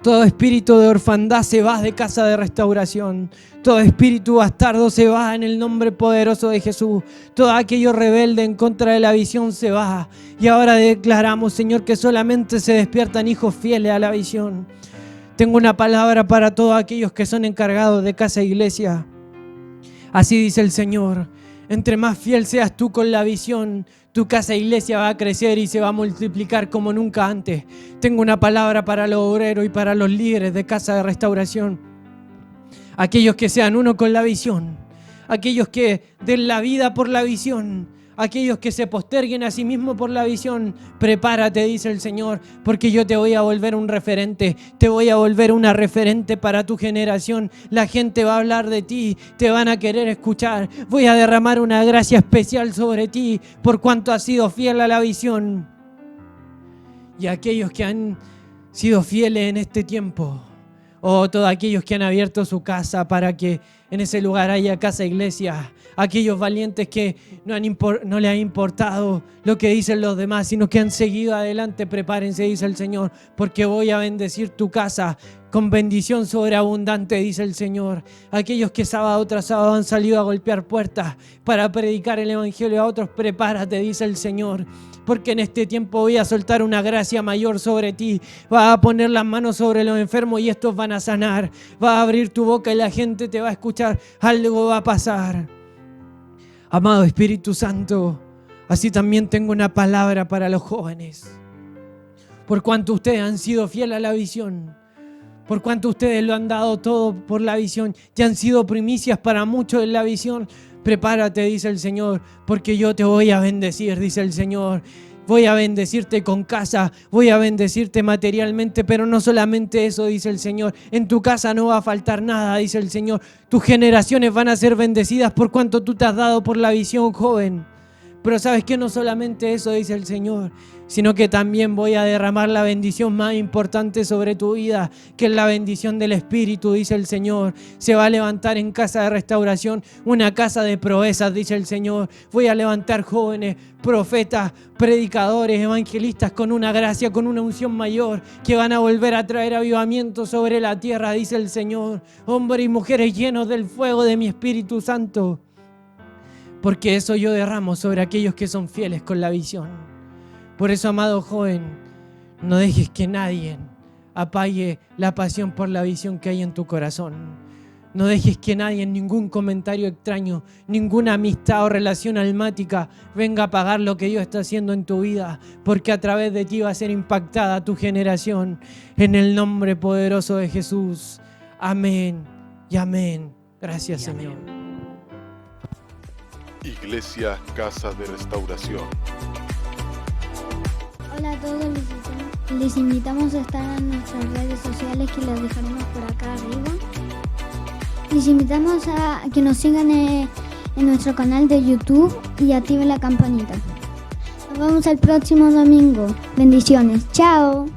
Todo espíritu de orfandad se va de Casa de Restauración. Todo espíritu bastardo se va en el nombre poderoso de Jesús. Todo aquello rebelde en contra de la visión se va. Y ahora declaramos, Señor, que solamente se despiertan hijos fieles a la visión. Tengo una palabra para todos aquellos que son encargados de casa e iglesia. Así dice el Señor: entre más fiel seas tú con la visión, tu casa e iglesia va a crecer y se va a multiplicar como nunca antes. Tengo una palabra para los obreros y para los líderes de Casa de Restauración. Aquellos que sean uno con la visión, aquellos que den la vida por la visión, aquellos que se posterguen a sí mismos por la visión. Prepárate, dice el Señor, porque yo te voy a volver un referente, te voy a volver una referente para tu generación. La gente va a hablar de ti, te van a querer escuchar. Voy a derramar una gracia especial sobre ti por cuanto has sido fiel a la visión. Y aquellos que han sido fieles en este tiempo, todos aquellos que han abierto su casa para que en ese lugar haya casa e iglesia, aquellos valientes que no les ha importado lo que dicen los demás, sino que han seguido adelante. Prepárense, dice el Señor, porque voy a bendecir tu casa con bendición sobreabundante, dice el Señor. Aquellos que sábado tras sábado han salido a golpear puertas para predicar el evangelio a otros, prepárate, dice el Señor, porque en este tiempo voy a soltar una gracia mayor sobre ti. Vas a poner las manos sobre los enfermos y estos van a sanar. Vas a abrir tu boca y la gente te va a escuchar. Algo va a pasar. Amado Espíritu Santo, así también tengo una palabra para los jóvenes. Por cuanto ustedes han sido fieles a la visión, por cuanto ustedes lo han dado todo por la visión, ya han sido primicias para muchos en la visión, prepárate, dice el Señor, porque yo te voy a bendecir, dice el Señor. Voy a bendecirte con casa, voy a bendecirte materialmente, pero no solamente eso, dice el Señor. En tu casa no va a faltar nada, dice el Señor. Tus generaciones van a ser bendecidas por cuanto tú te has dado por la visión, joven. Pero sabes que no solamente eso, dice el Señor, sino que también voy a derramar la bendición más importante sobre tu vida, que es la bendición del Espíritu, dice el Señor. Se va a levantar en Casa de Restauración una casa de proezas, dice el Señor. Voy a levantar jóvenes, profetas, predicadores, evangelistas con una gracia, con una unción mayor, que van a volver a traer avivamiento sobre la tierra, dice el Señor. Hombres y mujeres llenos del fuego de mi Espíritu Santo, porque eso yo derramo sobre aquellos que son fieles con la visión. Por eso, amado joven, no dejes que nadie apague la pasión por la visión que hay en tu corazón. No dejes que nadie, ningún comentario extraño, ninguna amistad o relación almática venga a pagar lo que Dios está haciendo en tu vida, porque a través de ti va a ser impactada tu generación. En el nombre poderoso de Jesús. Amén y amén. Gracias, Señor. Iglesia Casa de Restauración. Hola a todos, les invitamos a estar en nuestras redes sociales que las dejaremos por acá arriba. Les invitamos a que nos sigan en nuestro canal de YouTube y activen la campanita. Nos vemos el próximo domingo. Bendiciones. Chao.